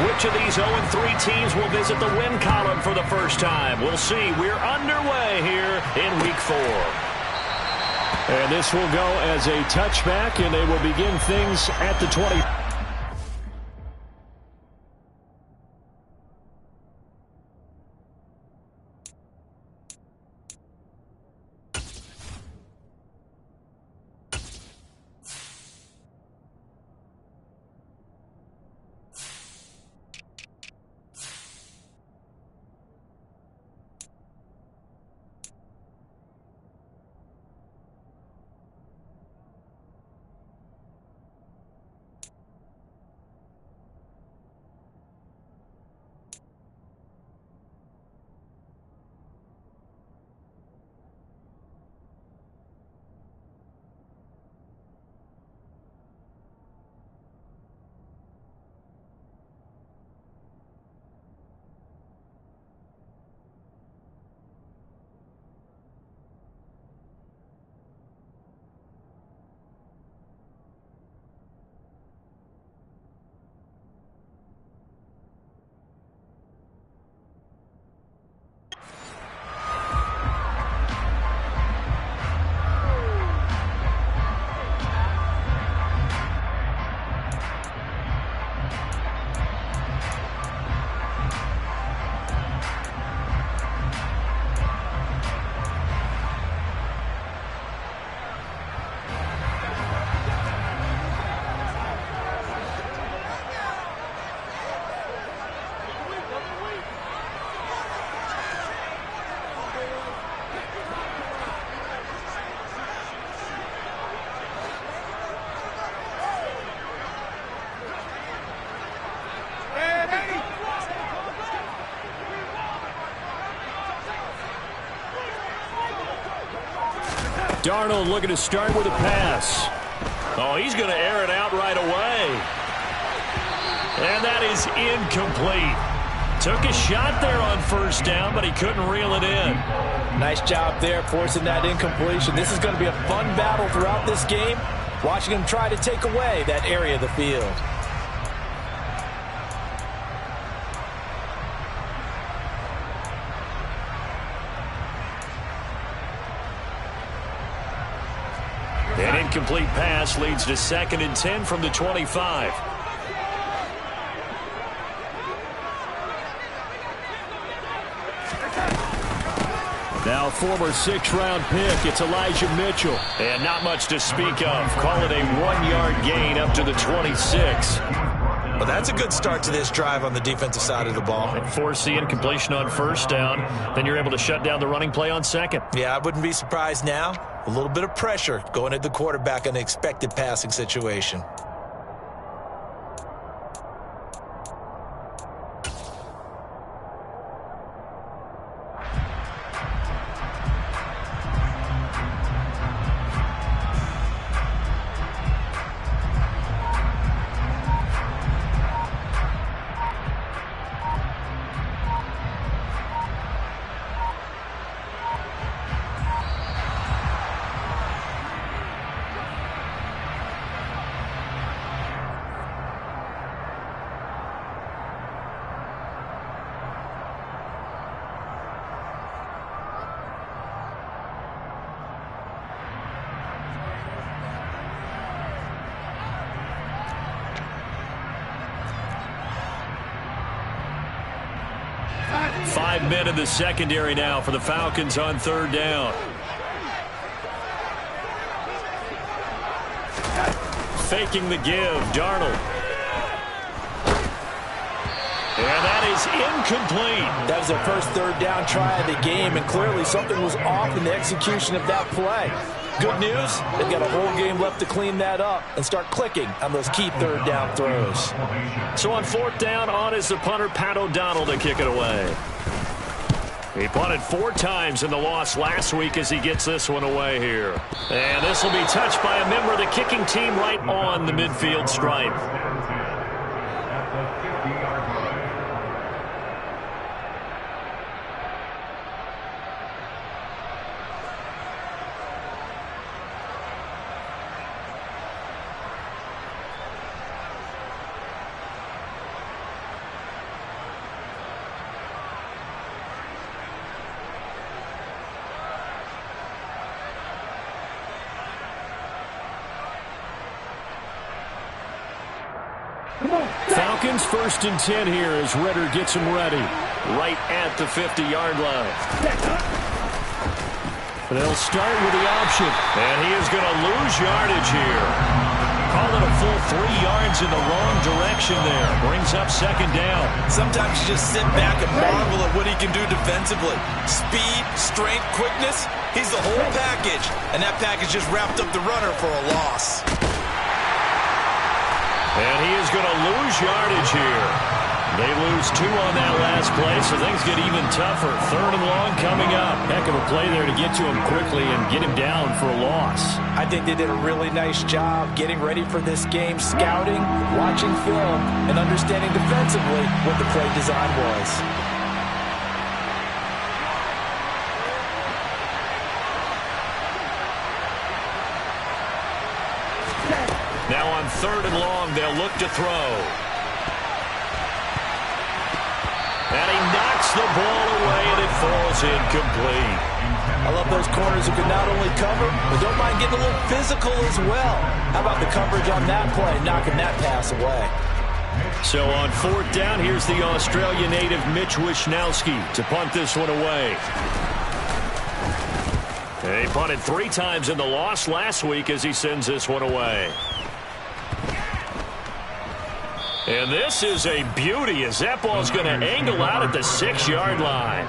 [SPEAKER 9] Which of these 0-3 teams will visit the win column for the first time? We'll see. We're underway here in week 4. And this will go as a touchback, and they will begin things at the 20. Darnold looking to start with a pass. Oh, he's going to air it out right away. And that is incomplete. Took a shot there on first down, but he couldn't reel it in.
[SPEAKER 10] Nice job there forcing that incompletion. This is going to be a fun battle throughout this game. Watching him try to take away that area of the field.
[SPEAKER 9] An incomplete pass leads to 2nd and 10 from the 25. Now former 6th-round pick, it's Elijah Mitchell. And not much to speak of. Call it a 1-yard gain up to the 26.
[SPEAKER 10] Well, that's a good start to this drive on the defensive side of the ball.
[SPEAKER 9] And force the incompletion on first down. Then you're able to shut down the running play on second.
[SPEAKER 10] Yeah, I wouldn't be surprised now. A little bit of pressure going at the quarterback in an expected passing situation.
[SPEAKER 9] Five men in the secondary now for the Falcons on 3rd down. Faking the give, Darnold. And that is incomplete.
[SPEAKER 10] That was their first 3rd down try of the game, and clearly something was off in the execution of that play. Good news, they've got a whole game left to clean that up and start clicking on those key 3rd down throws.
[SPEAKER 9] So on 4th down, on is the punter, Pat O'Donnell, to kick it away. He punted 4 times in the loss last week as he gets this one away here. And this will be touched by a member of the kicking team right on the midfield stripe. Falcons 1st and 10 here as Ritter gets him ready. Right at the 50-yard line. They'll start with the option. And he is going to lose yardage here. Call it a full 3 yards in the wrong direction there. Brings up 2nd down.
[SPEAKER 10] Sometimes you just sit back and marvel at what he can do defensively. Speed, strength, quickness. He's the whole package. And that package just wrapped up the runner for a loss.
[SPEAKER 9] And he is going to lose yardage here. They lose 2 on that last play, so things get even tougher. 3rd and long coming up. Heck of a play there to get to him quickly and get him down for a loss.
[SPEAKER 10] I think they did a really nice job getting ready for this game, scouting, watching film, and understanding defensively what the play design was.
[SPEAKER 9] Now on 3rd and long, they'll look to throw. And he knocks the ball away, and it falls incomplete.
[SPEAKER 10] I love those corners who can not only cover, but don't mind getting a little physical as well. How about the coverage on that play, knocking that pass away?
[SPEAKER 9] So on 4th down, here's the Australia native Mitch Wishnowski to punt this one away. He punted 3 times in the loss last week as he sends this one away. And this is a beauty as that ball's going to angle out at the 6-yard line.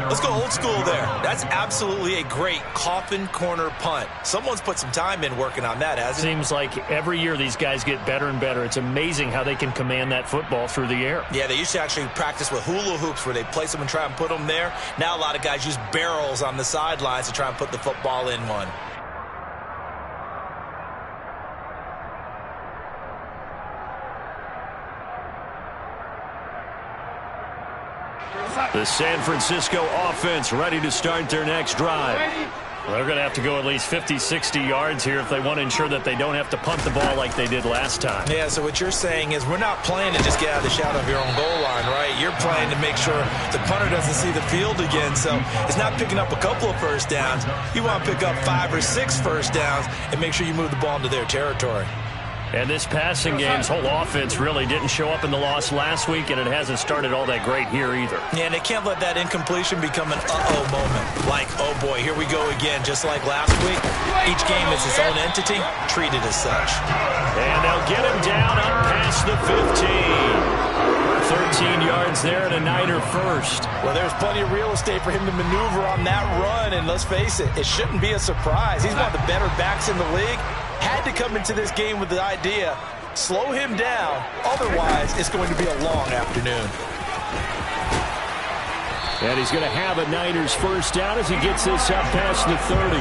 [SPEAKER 10] Let's go old school there. That's absolutely a great coffin corner punt. Someone's put some time in working on that, hasn't it?
[SPEAKER 9] Seems like every year these guys get better and better. It's amazing how they can command that football through the air.
[SPEAKER 10] Yeah, they used to actually practice with hula hoops where they place them and try and put them there. Now a lot of guys use barrels on the sidelines to try and put the football in one.
[SPEAKER 9] The San Francisco offense ready to start their next drive. They're going to have to go at least 50, 60 yards here if they want to ensure that they don't have to punt the ball like they did last time.
[SPEAKER 10] Yeah, so what you're saying is we're not playing to just get out of the shadow of your own goal line, right? You're playing to make sure the punter doesn't see the field again. So it's not picking up a couple of first downs. You want to pick up 5 or 6 first downs and make sure you move the ball into their territory.
[SPEAKER 9] And this passing game's whole offense really didn't show up in the loss last week, and it hasn't started all that great here either.
[SPEAKER 10] Yeah, and they can't let that incompletion become an uh-oh moment. Like, oh boy, here we go again, just like last week. Each game is its own entity, treated as such.
[SPEAKER 9] And they'll get him down up past the 15. 13 yards there and a Niner first.
[SPEAKER 10] Well, there's plenty of real estate for him to maneuver on that run, and let's face it, it shouldn't be a surprise. He's one of the better backs in the league. Had to come into this game with the idea, slow him down, otherwise it's going to be a long afternoon.
[SPEAKER 9] And he's going to have a Niners first down as he gets this up past the 30.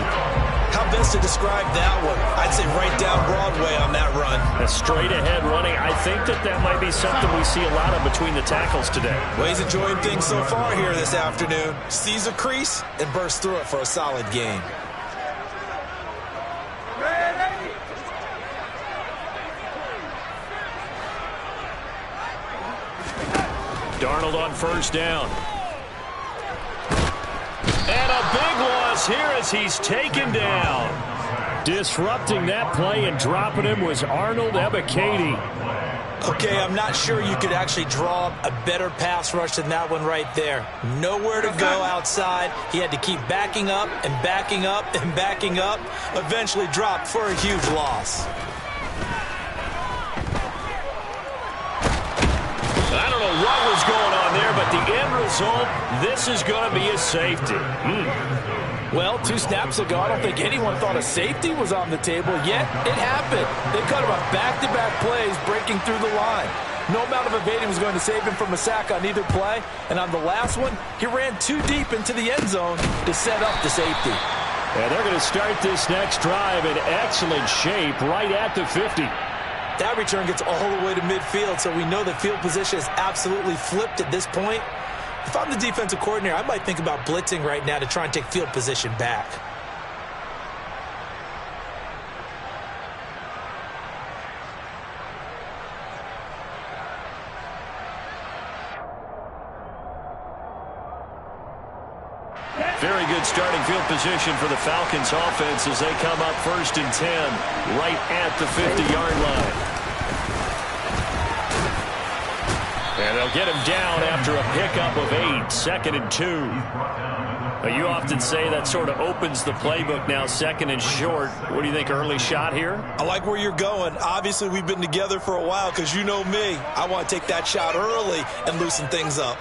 [SPEAKER 10] How best to describe that one? I'd say right down Broadway on that run.
[SPEAKER 9] A straight ahead running. I think that might be something we see a lot of between the tackles today.
[SPEAKER 10] Well, he's enjoying things so far here this afternoon. Sees a crease and bursts through it for a solid gain.
[SPEAKER 9] Darnold on first down. And a big loss here as he's taken down. Disrupting that play and dropping him was Arnold Ebiketie.
[SPEAKER 10] Okay, I'm not sure you could actually draw a better pass rush than that one right there. Nowhere to go outside. He had to keep backing up and backing up and backing up. Eventually dropped for a huge loss.
[SPEAKER 9] I don't know what was going on there, but the end result, this is going to be a safety.
[SPEAKER 10] Well, 2 snaps ago, I don't think anyone thought a safety was on the table, yet it happened. They cut him on back-to-back plays breaking through the line. No amount of evading was going to save him from a sack on either play. And on the last one, he ran too deep into the end zone to set up the safety.
[SPEAKER 9] And they're going to start this next drive in excellent shape right at the 50.
[SPEAKER 10] That return gets all the way to midfield, so we know the field position is absolutely flipped at this point. If I'm the defensive coordinator, I might think about blitzing right now to try and take field position back.
[SPEAKER 9] Very good starting field position for the Falcons offense as they come up 1st and 10 right at the 50-yard line. And they'll get him down after a pickup of 8, 2nd and 2. You often say that sort of opens the playbook now, 2nd and short. What do you think, early shot here?
[SPEAKER 10] I like where you're going. Obviously, we've been together for a while because you know me. I want to take that shot early and loosen things up.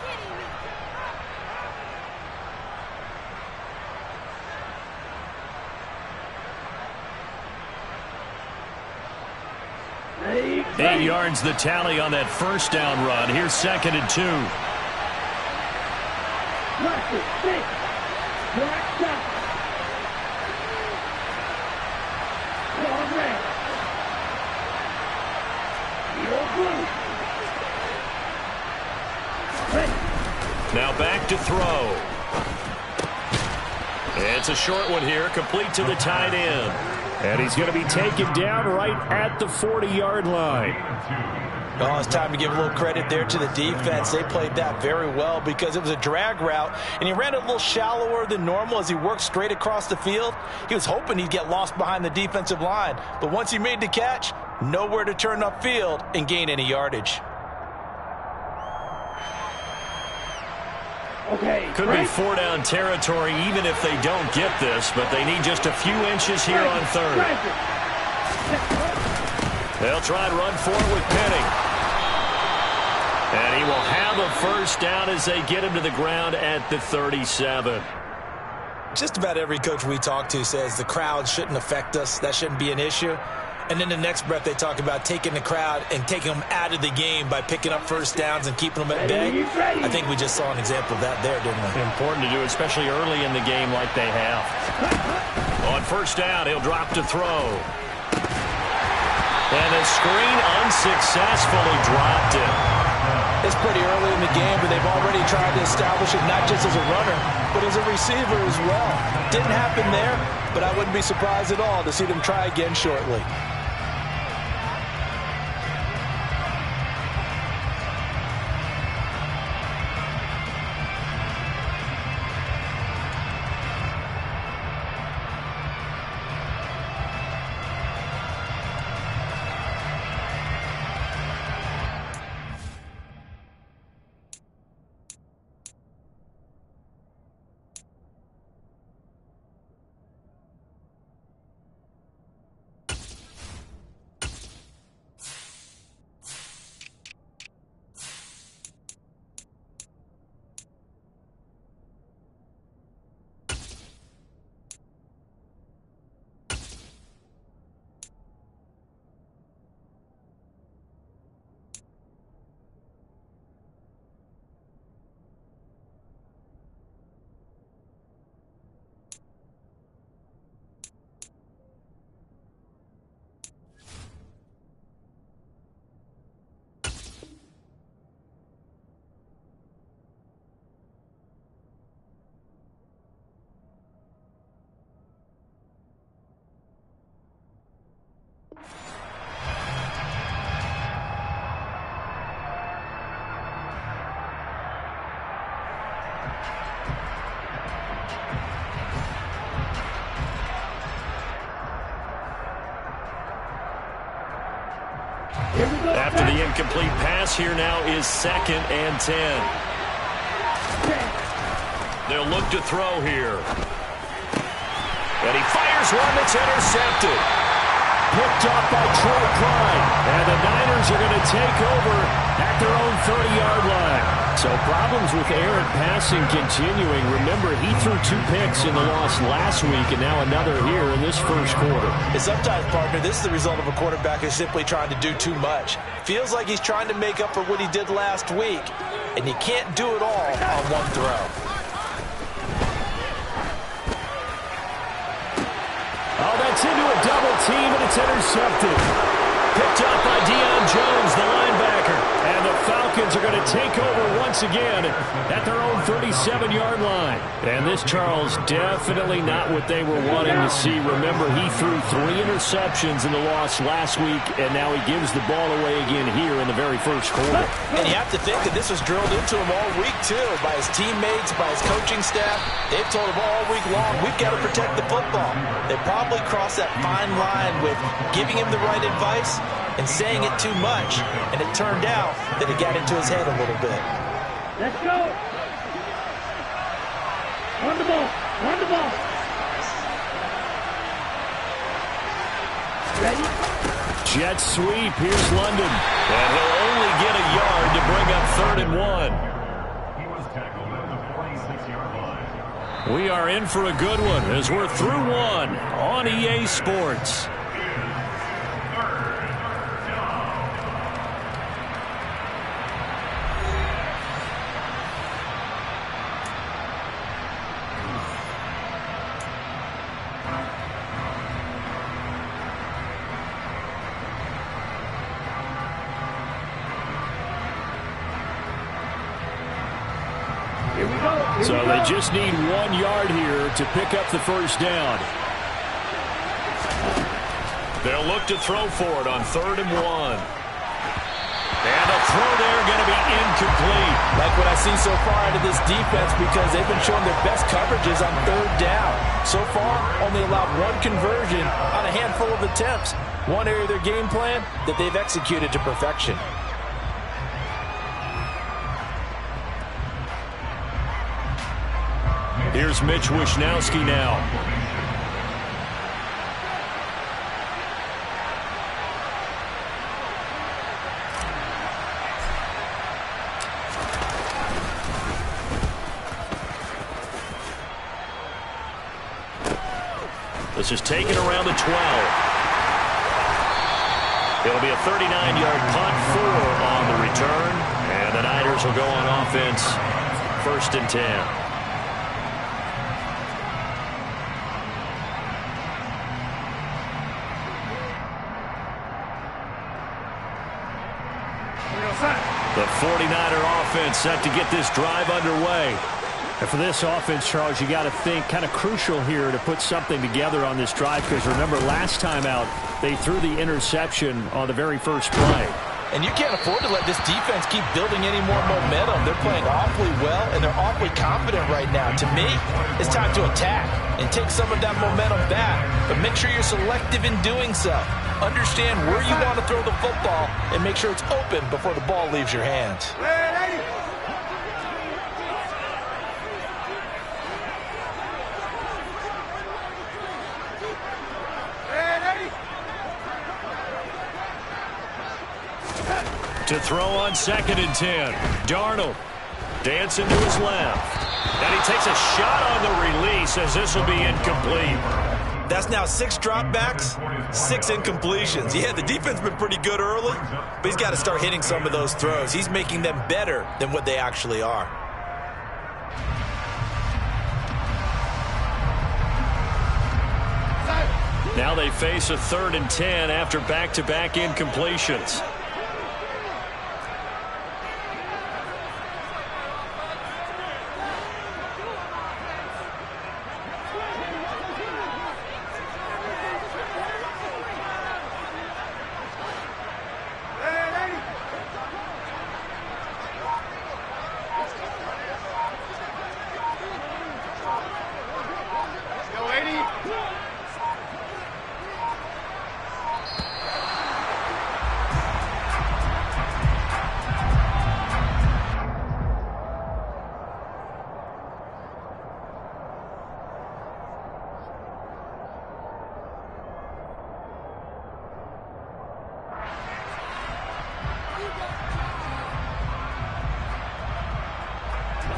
[SPEAKER 9] Eight yards the tally on that first down run. Here's 2nd and 2. Now back to throw. It's a short one here, complete to the tight end. And he's going to be taken down right at the 40-yard line.
[SPEAKER 10] Oh, it's time to give a little credit there to the defense. They played that very well because it was a drag route, and he ran it a little shallower than normal as he worked straight across the field. He was hoping he'd get lost behind the defensive line, but once he made the catch, nowhere to turn upfield and gain any yardage.
[SPEAKER 9] Could be 4-down territory even if they don't get this, but they need just a few inches here on 3rd. They'll try and run forward with Penning. And he will have a first down as they get him to the ground at the 37.
[SPEAKER 10] Just about every coach we talk to says the crowd shouldn't affect us. That shouldn't be an issue. And then the next breath they talk about taking the crowd and taking them out of the game by picking up first downs and keeping them at bay. I think we just saw an example of that there, didn't we?
[SPEAKER 9] Important to do, especially early in the game like they have. On first down, he'll drop to throw. And a screen unsuccessfully dropped it.
[SPEAKER 10] It's pretty early in the game, but they've already tried to establish it not just as a runner, but as a receiver as well. Didn't happen there, but I wouldn't be surprised at all to see them try again shortly.
[SPEAKER 9] After the incomplete pass, here now is 2nd and 10. They'll look to throw here. And he fires one that's intercepted. Picked off by Troy Klein. And the Niners Falcons are going to take over at their own 30-yard line. So problems with errant passing continuing. Remember, he threw 2 picks in the loss last week and now another here in this first quarter.
[SPEAKER 10] And sometimes, partner, this is the result of a quarterback who's simply trying to do too much. Feels like he's trying to make up for what he did last week, and you can't do it all on one throw.
[SPEAKER 9] Oh, that's into a double team, and it's intercepted. Picked up by Deion Jones, the linebacker. And the Falcons are going to take over once again at their own 37-yard line. And this, Charles, definitely not what they were wanting to see. Remember, he threw 3 interceptions in the loss last week, and now he gives the ball away again here in the very first quarter.
[SPEAKER 10] And you have to think that this was drilled into him all week, too, by his teammates, by his coaching staff. They've told him all week long, we've got to protect the football. They probably crossed that fine line with giving him the right advice and saying it too much, and it turned out that it got into his head a little bit.
[SPEAKER 18] Let's go. Run the ball. Run the ball. Ready?
[SPEAKER 9] Jet sweep. Here's London. And he'll only get a yard to bring up 3rd and 1.
[SPEAKER 19] He was tackled at the 46-yard line.
[SPEAKER 9] We are in for a good one as we're through 1 on EA Sports. So they just need 1 yard here to pick up the first down. They'll look to throw for it on 3rd and 1. And a throw there going to be incomplete.
[SPEAKER 10] Like what I see so far out of this defense, because they've been showing their best coverages on 3rd down. So far, only allowed 1 conversion on a handful of attempts. One area of their game plan that they've executed to perfection.
[SPEAKER 9] Here's Mitch Wishnowski now. This is taken around the 12. It'll be a 39-yard punt, 4 on the return. And the Niners will go on offense, 1st and 10. The 49er offense set to get this drive underway.
[SPEAKER 20] And for this offense, Charles, you got to think kind of crucial here to put something together on this drive, because remember last time out they threw the interception on the very first play.
[SPEAKER 10] And you can't afford to let this defense keep building any more momentum. They're playing awfully well, and they're awfully confident right now. To me, it's time to attack and take some of that momentum back. But make sure you're selective in doing so. Understand where you want to throw the football and make sure it's open before the ball leaves your hands.
[SPEAKER 9] To throw on 2nd and 10. Darnold dancing to his left. And he takes a shot on the release as this will be incomplete.
[SPEAKER 10] That's now 6 dropbacks, 6 incompletions. Yeah, the defense has been pretty good early, but he's got to start hitting some of those throws. He's making them better than what they actually are.
[SPEAKER 9] Now they face a 3rd and 10 after back-to-back incompletions.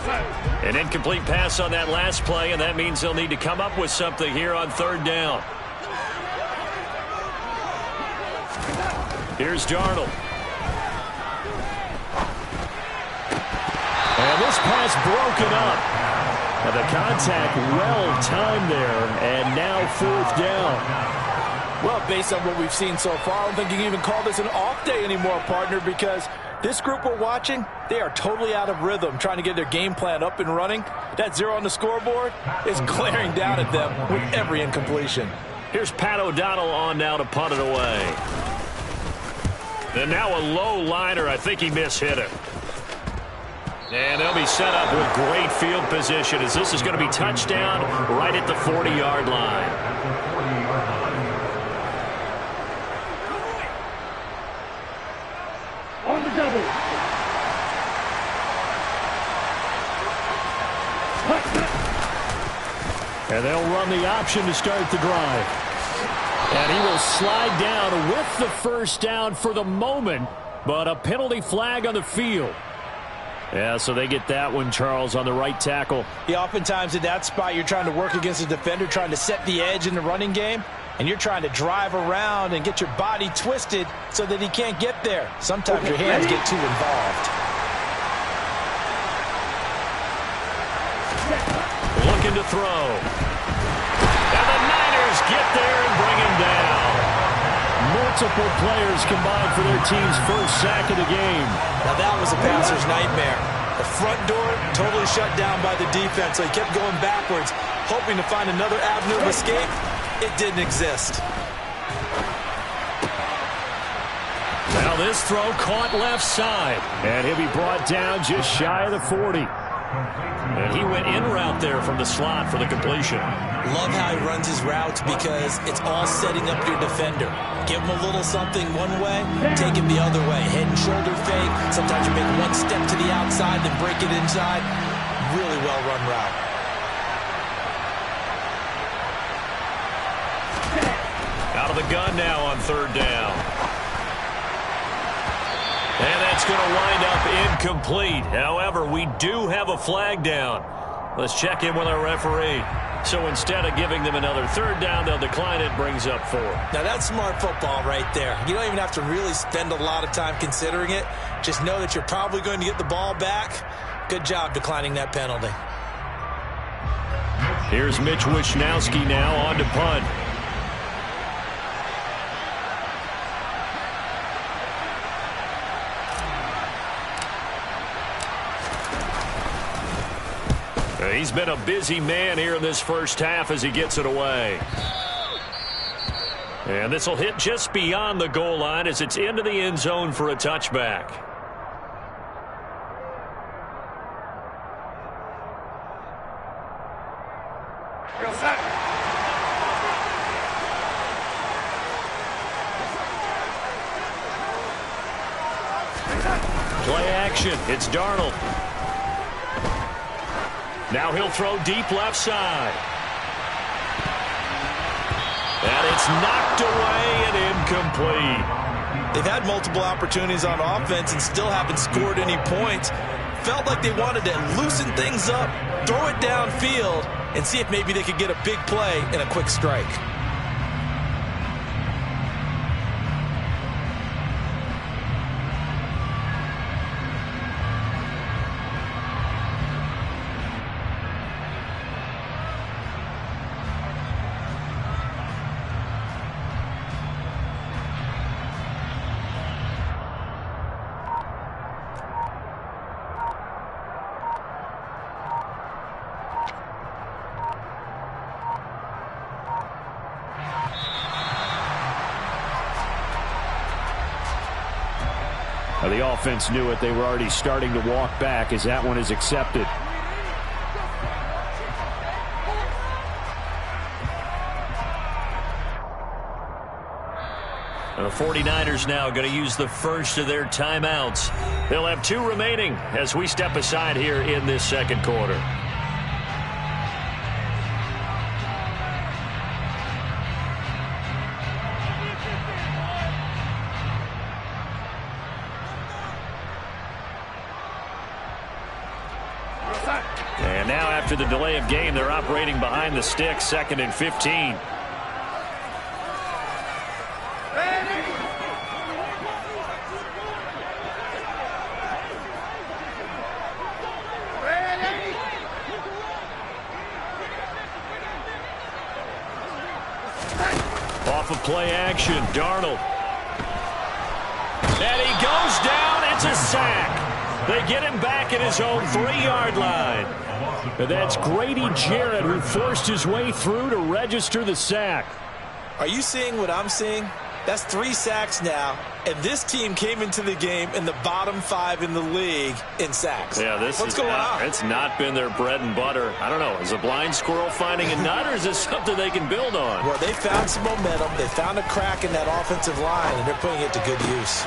[SPEAKER 9] An incomplete pass on that last play, and that means they'll need to come up with something here on third down. Here's Darnold. And this pass broken up. And the contact well-timed there, and now fourth down.
[SPEAKER 10] Well, based on what we've seen so far, I don't think you can even call this an off day anymore, partner, because this group we're watching, they are totally out of rhythm, trying to get their game plan up and running. That 0 on the scoreboard is glaring down at them with every incompletion.
[SPEAKER 9] Here's Pat O'Donnell on now to punt it away. And now a low liner. I think he mishit it. And they'll be set up with great field position as this is going to be touchdown right at the 40-yard line.
[SPEAKER 18] On the double.
[SPEAKER 20] And they'll run the option to start the drive. And he will slide down with the first down for the moment, but a penalty flag on the field. Yeah, so they get that one, Charles, on the right tackle.
[SPEAKER 10] Yeah, oftentimes in that spot, you're trying to work against a defender, trying to set the edge in the running game, and you're trying to drive around and get your body twisted so that he can't get there. Sometimes your hands get too involved.
[SPEAKER 9] Looking to throw. And the Niners get there and bring him down. Multiple players combined for their team's first sack of the game.
[SPEAKER 10] Now that was a passer's nightmare. The front door totally shut down by the defense, so he kept going backwards, hoping to find another avenue of escape. It didn't exist.
[SPEAKER 9] Now this throw caught left side.
[SPEAKER 20] And he'll be brought down just shy of the 40.
[SPEAKER 9] And he went in route there from the slot for the completion.
[SPEAKER 10] Love how he runs his routes because it's all setting up your defender. Give him a little something one way, take him the other way. Head and shoulder fake. Sometimes you make one step to the outside, then break it inside. Really well run route.
[SPEAKER 9] Out of the gun now on third down. And that's going to wind up incomplete. However, we do have a flag down. Let's check in with our referee. So instead of giving them another third down, they'll decline it, brings up 4.
[SPEAKER 10] Now that's smart football right there. You don't even have to really spend a lot of time considering it. Just know that you're probably going to get the ball back. Good job declining that penalty.
[SPEAKER 9] Here's Mitch Wishnowski now on to punt. He's been a busy man here in this first half as he gets it away. And this will hit just beyond the goal line as it's into the end zone for a touchback. Play action. It's Darnold. Now he'll throw deep left side. And it's knocked away and incomplete.
[SPEAKER 10] They've had multiple opportunities on offense and still haven't scored any points. Felt like they wanted to loosen things up, throw it downfield, and see if maybe they could get a big play and a quick strike.
[SPEAKER 20] The offense knew it. They were already starting to walk back as that one is accepted.
[SPEAKER 9] And the 49ers now going to use the first of their timeouts. They'll have 2 remaining as we step aside here in this second quarter.
[SPEAKER 20] And now after the delay of game, they're operating behind the sticks, 2nd and 15. Off of play action, Darnold. And he goes down. It's a sack. They get him back at his own 3-yard line. And that's Grady Jarrett who forced his way through to register the sack.
[SPEAKER 10] Are you seeing what I'm seeing? That's 3 sacks now, and this team came into the game in the bottom 5 in the league in sacks.
[SPEAKER 20] Yeah, what's going on? It's not been their bread and butter. I don't know. Is a blind squirrel finding a nut, or is this something they can build on?
[SPEAKER 10] Well, they found some momentum. They found a crack in that offensive line, and they're putting it to good use.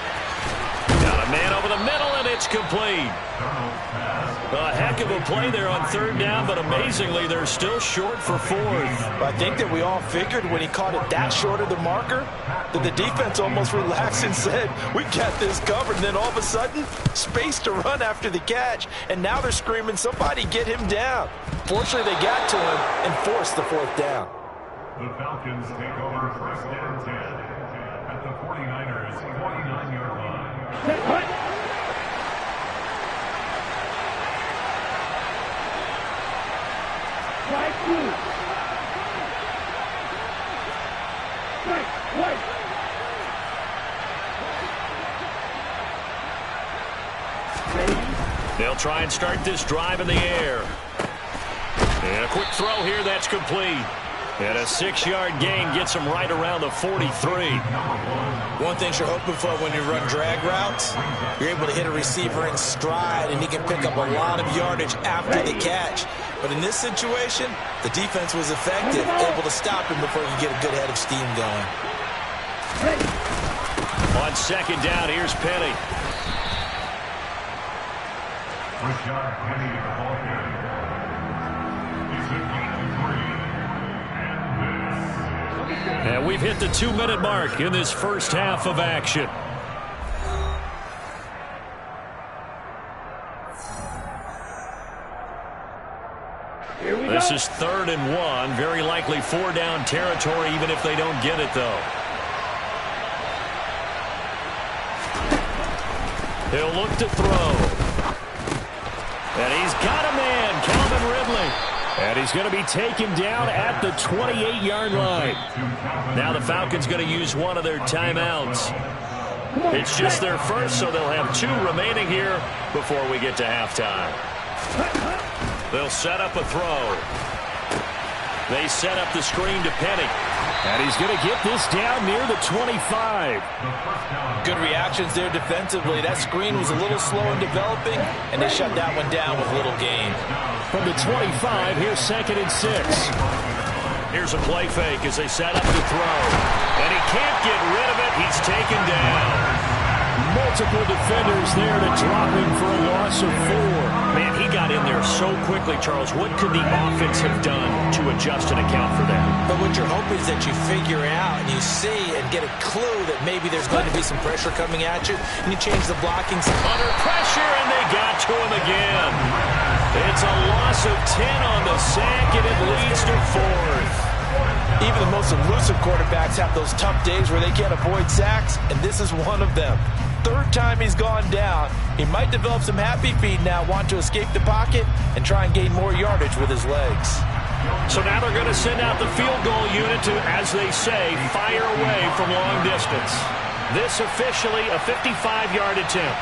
[SPEAKER 20] Got a man over the middle, and it's complete. A heck of a play there on 3rd down, but amazingly, they're still short for 4th.
[SPEAKER 10] I think that we all figured when he caught it that short of the marker that the defense almost relaxed and said, we got this covered. And then all of a sudden, space to run after the catch. And now they're screaming, somebody get him down. Fortunately, they got to him and forced the 4th down.
[SPEAKER 19] The Falcons take over 1st and 10 at the 49ers' 49-yard line.
[SPEAKER 20] They'll try and start this drive in the air. And a quick throw here, that's complete. And a 6-yard gain gets them right around the 43.
[SPEAKER 10] One thing you're hoping for when you run drag routes, you're able to hit a receiver in stride, and he can pick up a lot of yardage after the catch. But in this situation, the defense was effective, able to stop him before he could get a good head of steam going.
[SPEAKER 20] On 2nd down, here's Penny.
[SPEAKER 19] Rashad Penny at the ball carrier. It's a gain of 3.
[SPEAKER 20] And we've hit the 2-minute mark in this first half of action. This is 3rd and 1. Very likely 4-down territory, even if they don't get it, though. He'll look to throw. And he's got a man, Calvin Ridley. And he's going to be taken down at the 28-yard line. Now the Falcons going to use one of their timeouts. It's just their first, so they'll have 2 remaining here before we get to halftime. They'll set up a throw. They set up the screen to Penny. And he's going to get this down near the 25.
[SPEAKER 10] Good reactions there defensively. That screen was a little slow in developing, and they shut that one down with little gain.
[SPEAKER 20] From the 25, here's 2nd and 6. Here's a play fake as they set up the throw. And he can't get rid of it. He's taken down. Multiple defenders there to drop him for a loss of 4. Man, he got in there so quickly, Charles. What could the offense have done to adjust and account for that?
[SPEAKER 10] But what you're hoping is that you figure out and you see and get a clue that maybe there's going to be some pressure coming at you, and you change the blocking.
[SPEAKER 20] Under pressure, and they got to him again. It's a loss of 10 on the sack, and it leads to 4th.
[SPEAKER 10] Even the most elusive quarterbacks have those tough days where they can't avoid sacks, and this is one of them. 3rd time he's gone down. He might develop some happy feet now, want to escape the pocket and try and gain more yardage with his legs.
[SPEAKER 20] So now they're going to send out the field goal unit to, as they say, fire away from long distance. This officially a 55-yard attempt.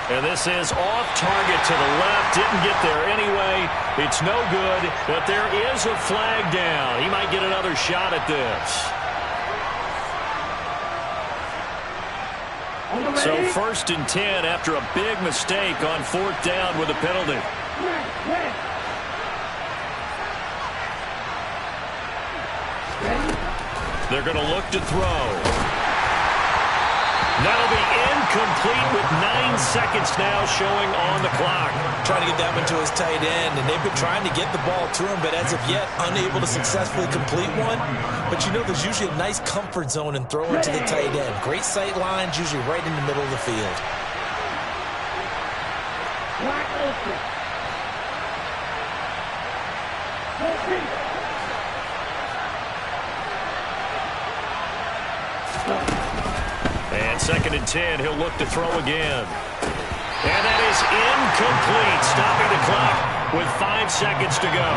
[SPEAKER 20] And this is off target to the left. Didn't get there anyway. It's no good, but there is a flag down. He might get another shot at this. So 1st and 10 after a big mistake on 4th down with a penalty. They're going to look to throw. That'll be
[SPEAKER 9] incomplete with 9 seconds now showing on the clock.
[SPEAKER 10] Trying to get that one to his tight end, and they've been trying to get the ball to him, but as of yet, unable to successfully complete one. But you know there's usually a nice comfort zone in throwing to the tight end. Great sight lines, usually right in the middle of the field.
[SPEAKER 9] And 2nd and 10, he'll look to throw again. And that is incomplete, stopping the clock with 5 seconds to go.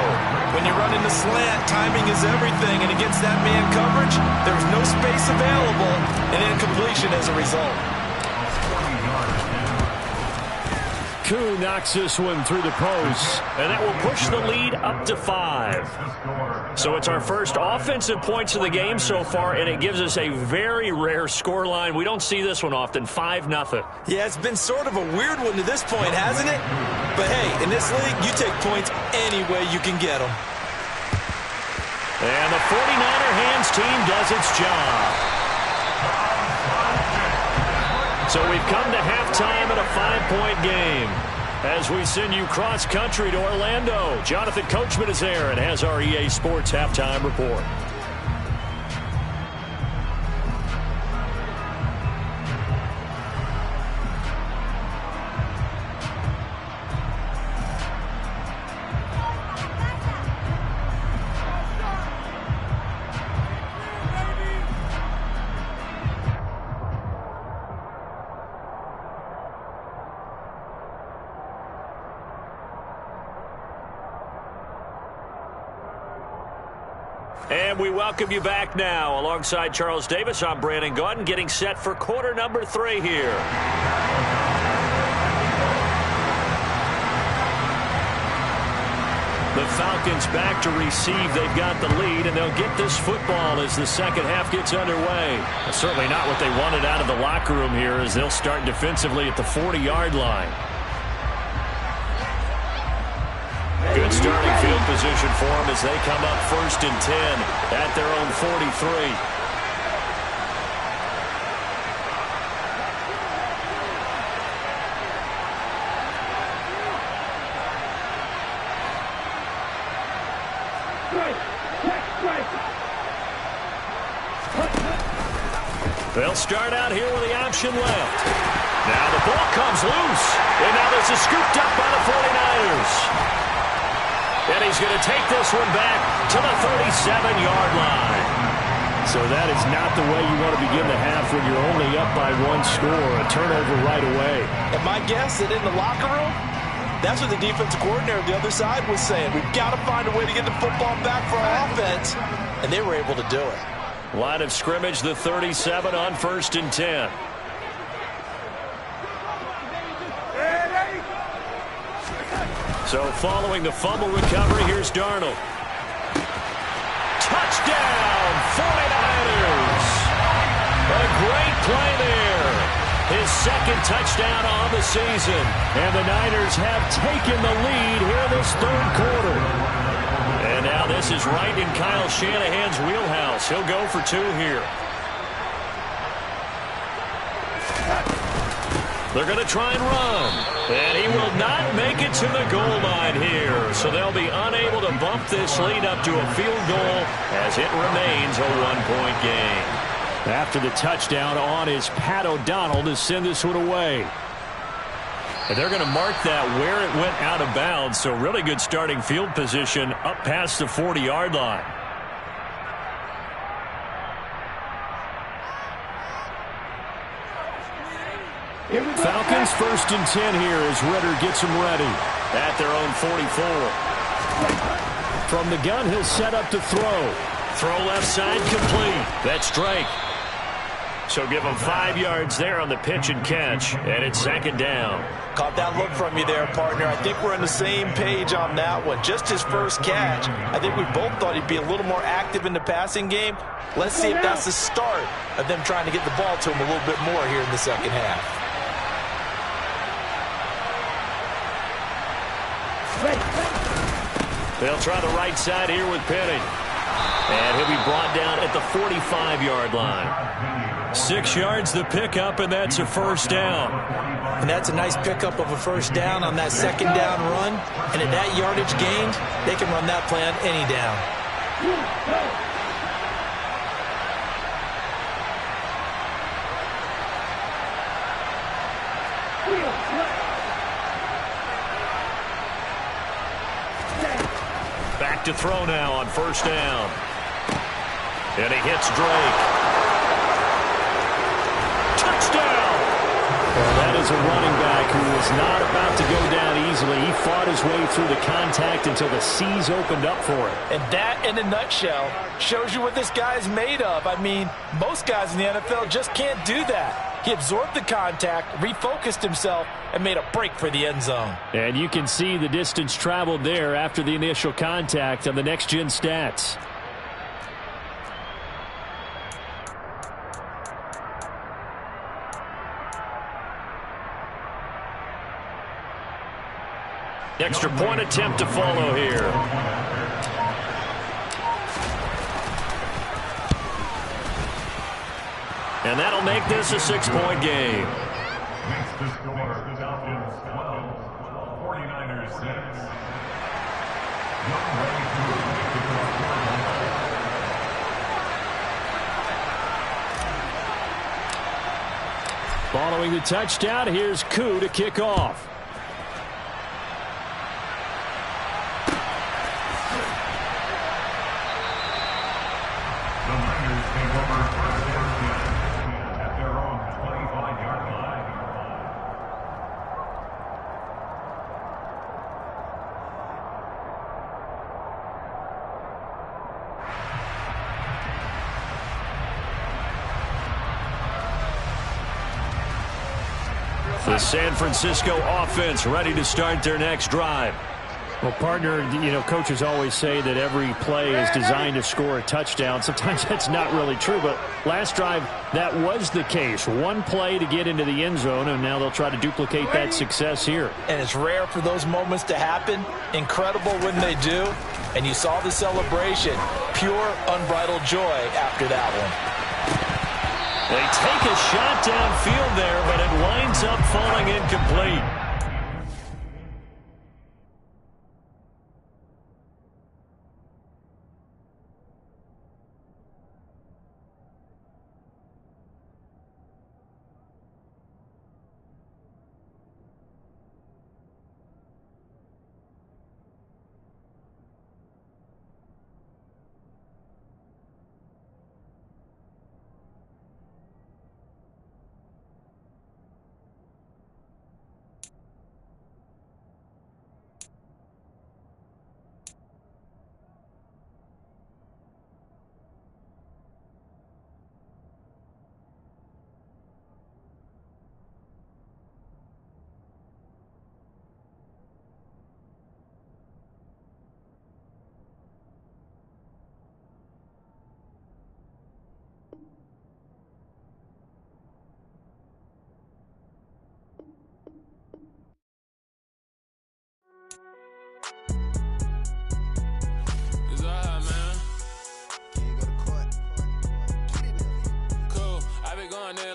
[SPEAKER 10] When you're running the slant, timing is everything, and against that man coverage, there's no space available, and incompletion as a result.
[SPEAKER 9] Koo knocks this one through the post, and that will push the lead up to 5. So it's our first offensive points of the game so far, and it gives us a very rare scoreline. We don't see this one often, 5-0.
[SPEAKER 10] Yeah, it's been sort of a weird one to this point, hasn't it? But hey, in this league, you take points any way you can get them.
[SPEAKER 9] And the 49er hands team does its job. So we've come to halftime in a 5-point game. As we send you cross-country to Orlando, Jonathan Coachman is there and has our EA Sports halftime report. And we welcome you back now. Alongside Charles Davis, I'm Brandon Gaudin, getting set for quarter number 3 here. The Falcons back to receive. They've got the lead, and they'll get this football as the second half gets underway. That's certainly not what they wanted out of the locker room here, as they'll start defensively at the 40-yard line. Good starting field position for them as they come up 1st and 10 at their own 43. They'll start out here with the option left. Now the ball comes loose, and now this is scooped up by the 49ers. And he's going to take this one back to the 37-yard line. So that is not the way you want to begin the half when you're only up by 1 score. A turnover right away.
[SPEAKER 10] And my guess that in the locker room, that's what the defensive coordinator of the other side was saying. We've got to find a way to get the football back for our offense. And they were able to do it.
[SPEAKER 9] Line of scrimmage, the 37 on 1st and 10. So following the fumble recovery, here's Darnold. Touchdown, 49ers! A great play there. His 2nd touchdown on the season. And the Niners have taken the lead here this 3rd quarter. And now this is right in Kyle Shanahan's wheelhouse. He'll go for 2 here. They're going to try and run. And he will not make it to the goal line here. So they'll be unable to bump this lead up to a field goal as it remains a 1-point game. After the touchdown on is Pat O'Donnell to send this one away. And they're going to mark that where it went out of bounds. So really good starting field position up past the 40-yard line. Falcons 1st and 10 here as Ritter gets them ready at their own 44. From the gun, he'll set up to throw. Throw left side complete. That's Drake. So give him 5 yards there on the pitch and catch, and it's 2nd down.
[SPEAKER 10] Caught that look from you there, partner. I think we're on the same page on that one. Just his first catch. I think we both thought he'd be a little more active in the passing game. Let's see if that's the start of them trying to get the ball to him a little bit more here in the second half.
[SPEAKER 9] They'll try the right side here with Penny. And he'll be brought down at the 45-yard line. 6 yards the pickup, and that's a first down.
[SPEAKER 10] And that's a nice pickup of a first down on that second down run. And at that yardage gained, they can run that play on any down.
[SPEAKER 9] Back to throw now on first down. And he hits Drake. Touchdown! Well, that is a running back who was not about to go down easily. He fought his way through the contact until the seas opened up for him.
[SPEAKER 10] And that, in a nutshell, shows you what this guy is made of. I mean, most guys in the NFL just can't do that. He absorbed the contact, refocused himself, and made a break for the end zone.
[SPEAKER 20] And you can see the distance traveled there after the initial contact on the next-gen stats. Extra point attempt to follow here. And that'll make this a 6-point game.
[SPEAKER 19] Next to score, the Falcons 12, 49ers 6. Young way to
[SPEAKER 20] Following the touchdown, here's Koo to kick off.
[SPEAKER 9] The San Francisco offense ready to start their next drive.
[SPEAKER 20] Well, partner, you know, coaches always say that every play is designed to score a touchdown. Sometimes that's not really true, but last drive, that was the case. One play to get into the end zone, and now they'll try to duplicate that success here.
[SPEAKER 10] And it's rare for those moments to happen. Incredible when they do. And you saw the celebration. Pure, unbridled joy after that one.
[SPEAKER 9] They take a shot downfield there, but it winds up falling incomplete.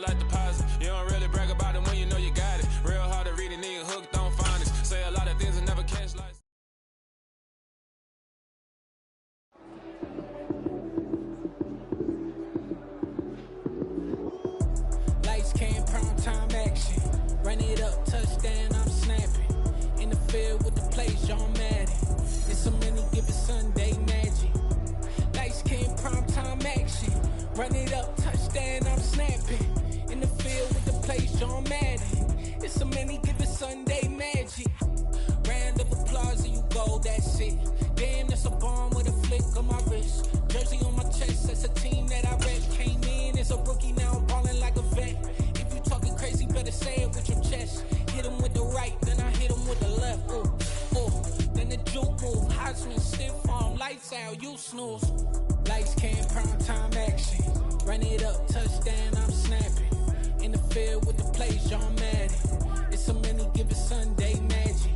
[SPEAKER 14] Like deposit. You don't really brag about it when you know you got it. Real hard to read a nigga hook, don't find it. Say a lot of things and never catch like.
[SPEAKER 1] Lights came, prime time action. Run it up, touchdown, I'm snapping. In the field with the plays, John Madden. It's so many given Sunday magic. Lights came, prime time action. Run it up, touchdown, I'm snapping. In the field with the plays, John Madden. It's so many given Sunday magic. Round of applause and you go, that's it. Damn, that's a bomb with a flick on my wrist. Jersey on my chest, that's a team that I rep. Came in as a rookie, now I'm balling like a vet. If you talking crazy, better say it with your chest. Hit him with the right, then I hit him with the left. Ooh, ooh. Then the juke move, Heisman stiff arm, lights out, you snooze. Lights came, prime time action. Run it up, touchdown, I'm snapping. In the field with the plays, John Madden. It's so many given Sunday magic.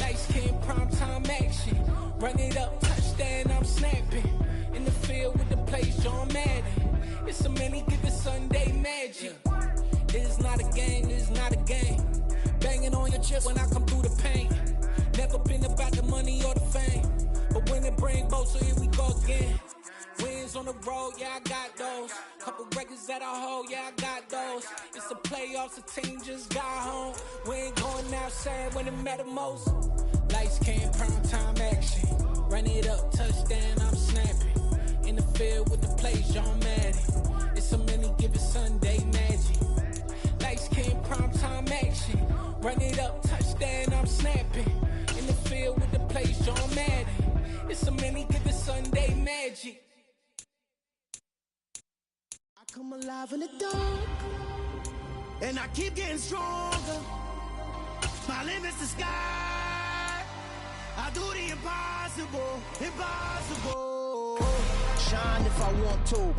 [SPEAKER 1] Lights came, prime time action. Run it up, touchdown, I'm snapping. In the field with the plays, John Madden. It's so many given Sunday magic. This is not a game, this is not a game. Banging on your chest when I come through the pain. Never been about the money or the fame, but when it bring both, so here we go again. Wins on the road, yeah, I got those. Couple records that I hold, yeah, I got those. It's the playoffs, the team just got home. We ain't going outside when it matter most. Lights came, prime time action. Run it up, touchdown, I'm snapping. In the field with the plays, John Madden. It's a many given Sunday magic. Lights came, prime time action. Run it up, touchdown, I'm snapping. In the field with the plays, John Madden. It's a many given Sunday magic.
[SPEAKER 11] Come alive in the dark, and I keep getting stronger. My limit's the sky. I do the impossible, impossible. Shine if I want to.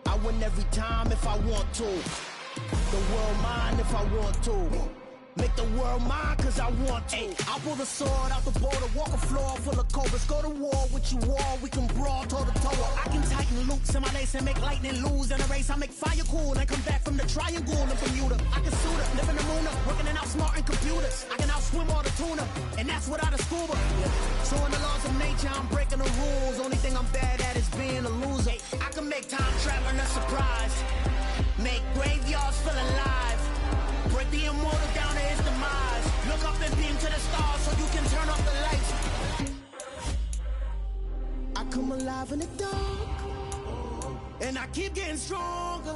[SPEAKER 11] I win every time if I want to. The world mine if I want to. Make the world mine cause I want to. I pull the sword out the border, walk a floor full of cobras. Go to war with you all, we can brawl toe to toe. I can tighten loops in my lace and make lightning lose in a race. I make fire cool and come back from the triangle in Bermuda. I can suit up, live in the moon up, working and outsmarting computers. I can outswim all the tuna, and that's without a scuba. So in the laws of nature, I'm breaking the rules. Only thing I'm bad at is being a loser. I can make time traveling a surprise, make graveyards feel alive. Break the immortal down to his demise. Look up and beam to the stars so you can turn off the lights. I come alive in the dark, and I keep getting stronger.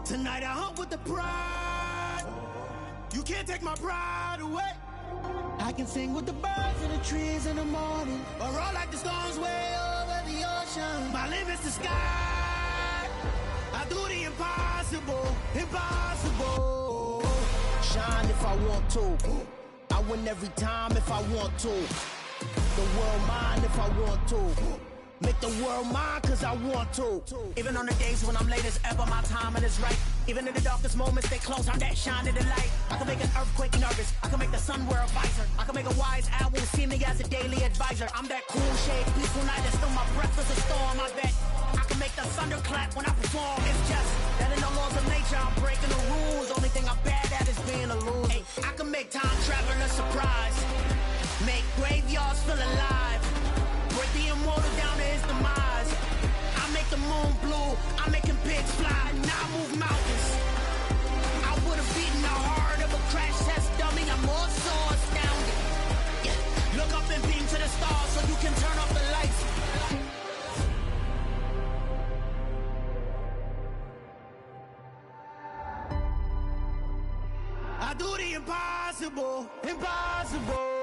[SPEAKER 11] Tonight I hunt with the pride. You can't take my pride away. I can sing with the birds and the trees in the morning, or roll like the storms way over the ocean. My limit's the sky. I do the impossible, impossible. Shine if I want to. I win every time if I want to. The world mine if I want to. Make the world mine cause I want to. Even on the days when I'm late as ever, my timing is right. Even in the darkest moments, stay close, I'm that shine in the light. I can make an earthquake nervous, I can make the sun wear a visor. I can make a wise owl see me as a daily advisor. I'm that cool shade, peaceful night, and still my breath is a storm, I bet. I can make the thunder clap when I perform. It's just that in the laws of nature, I'm breaking the rules. Only thing I'm bad at is being a loser. I can make time traveling a surprise, make graveyards feel alive. Break the immortal down to his demise. I make the moon blue, I'm making pigs fly. Now I move mountains. I would have beaten the heart of a crash test dummy. I'm more so astounded. Yeah. Look up and beam to the stars so you can turn off the lights. I do the impossible, impossible.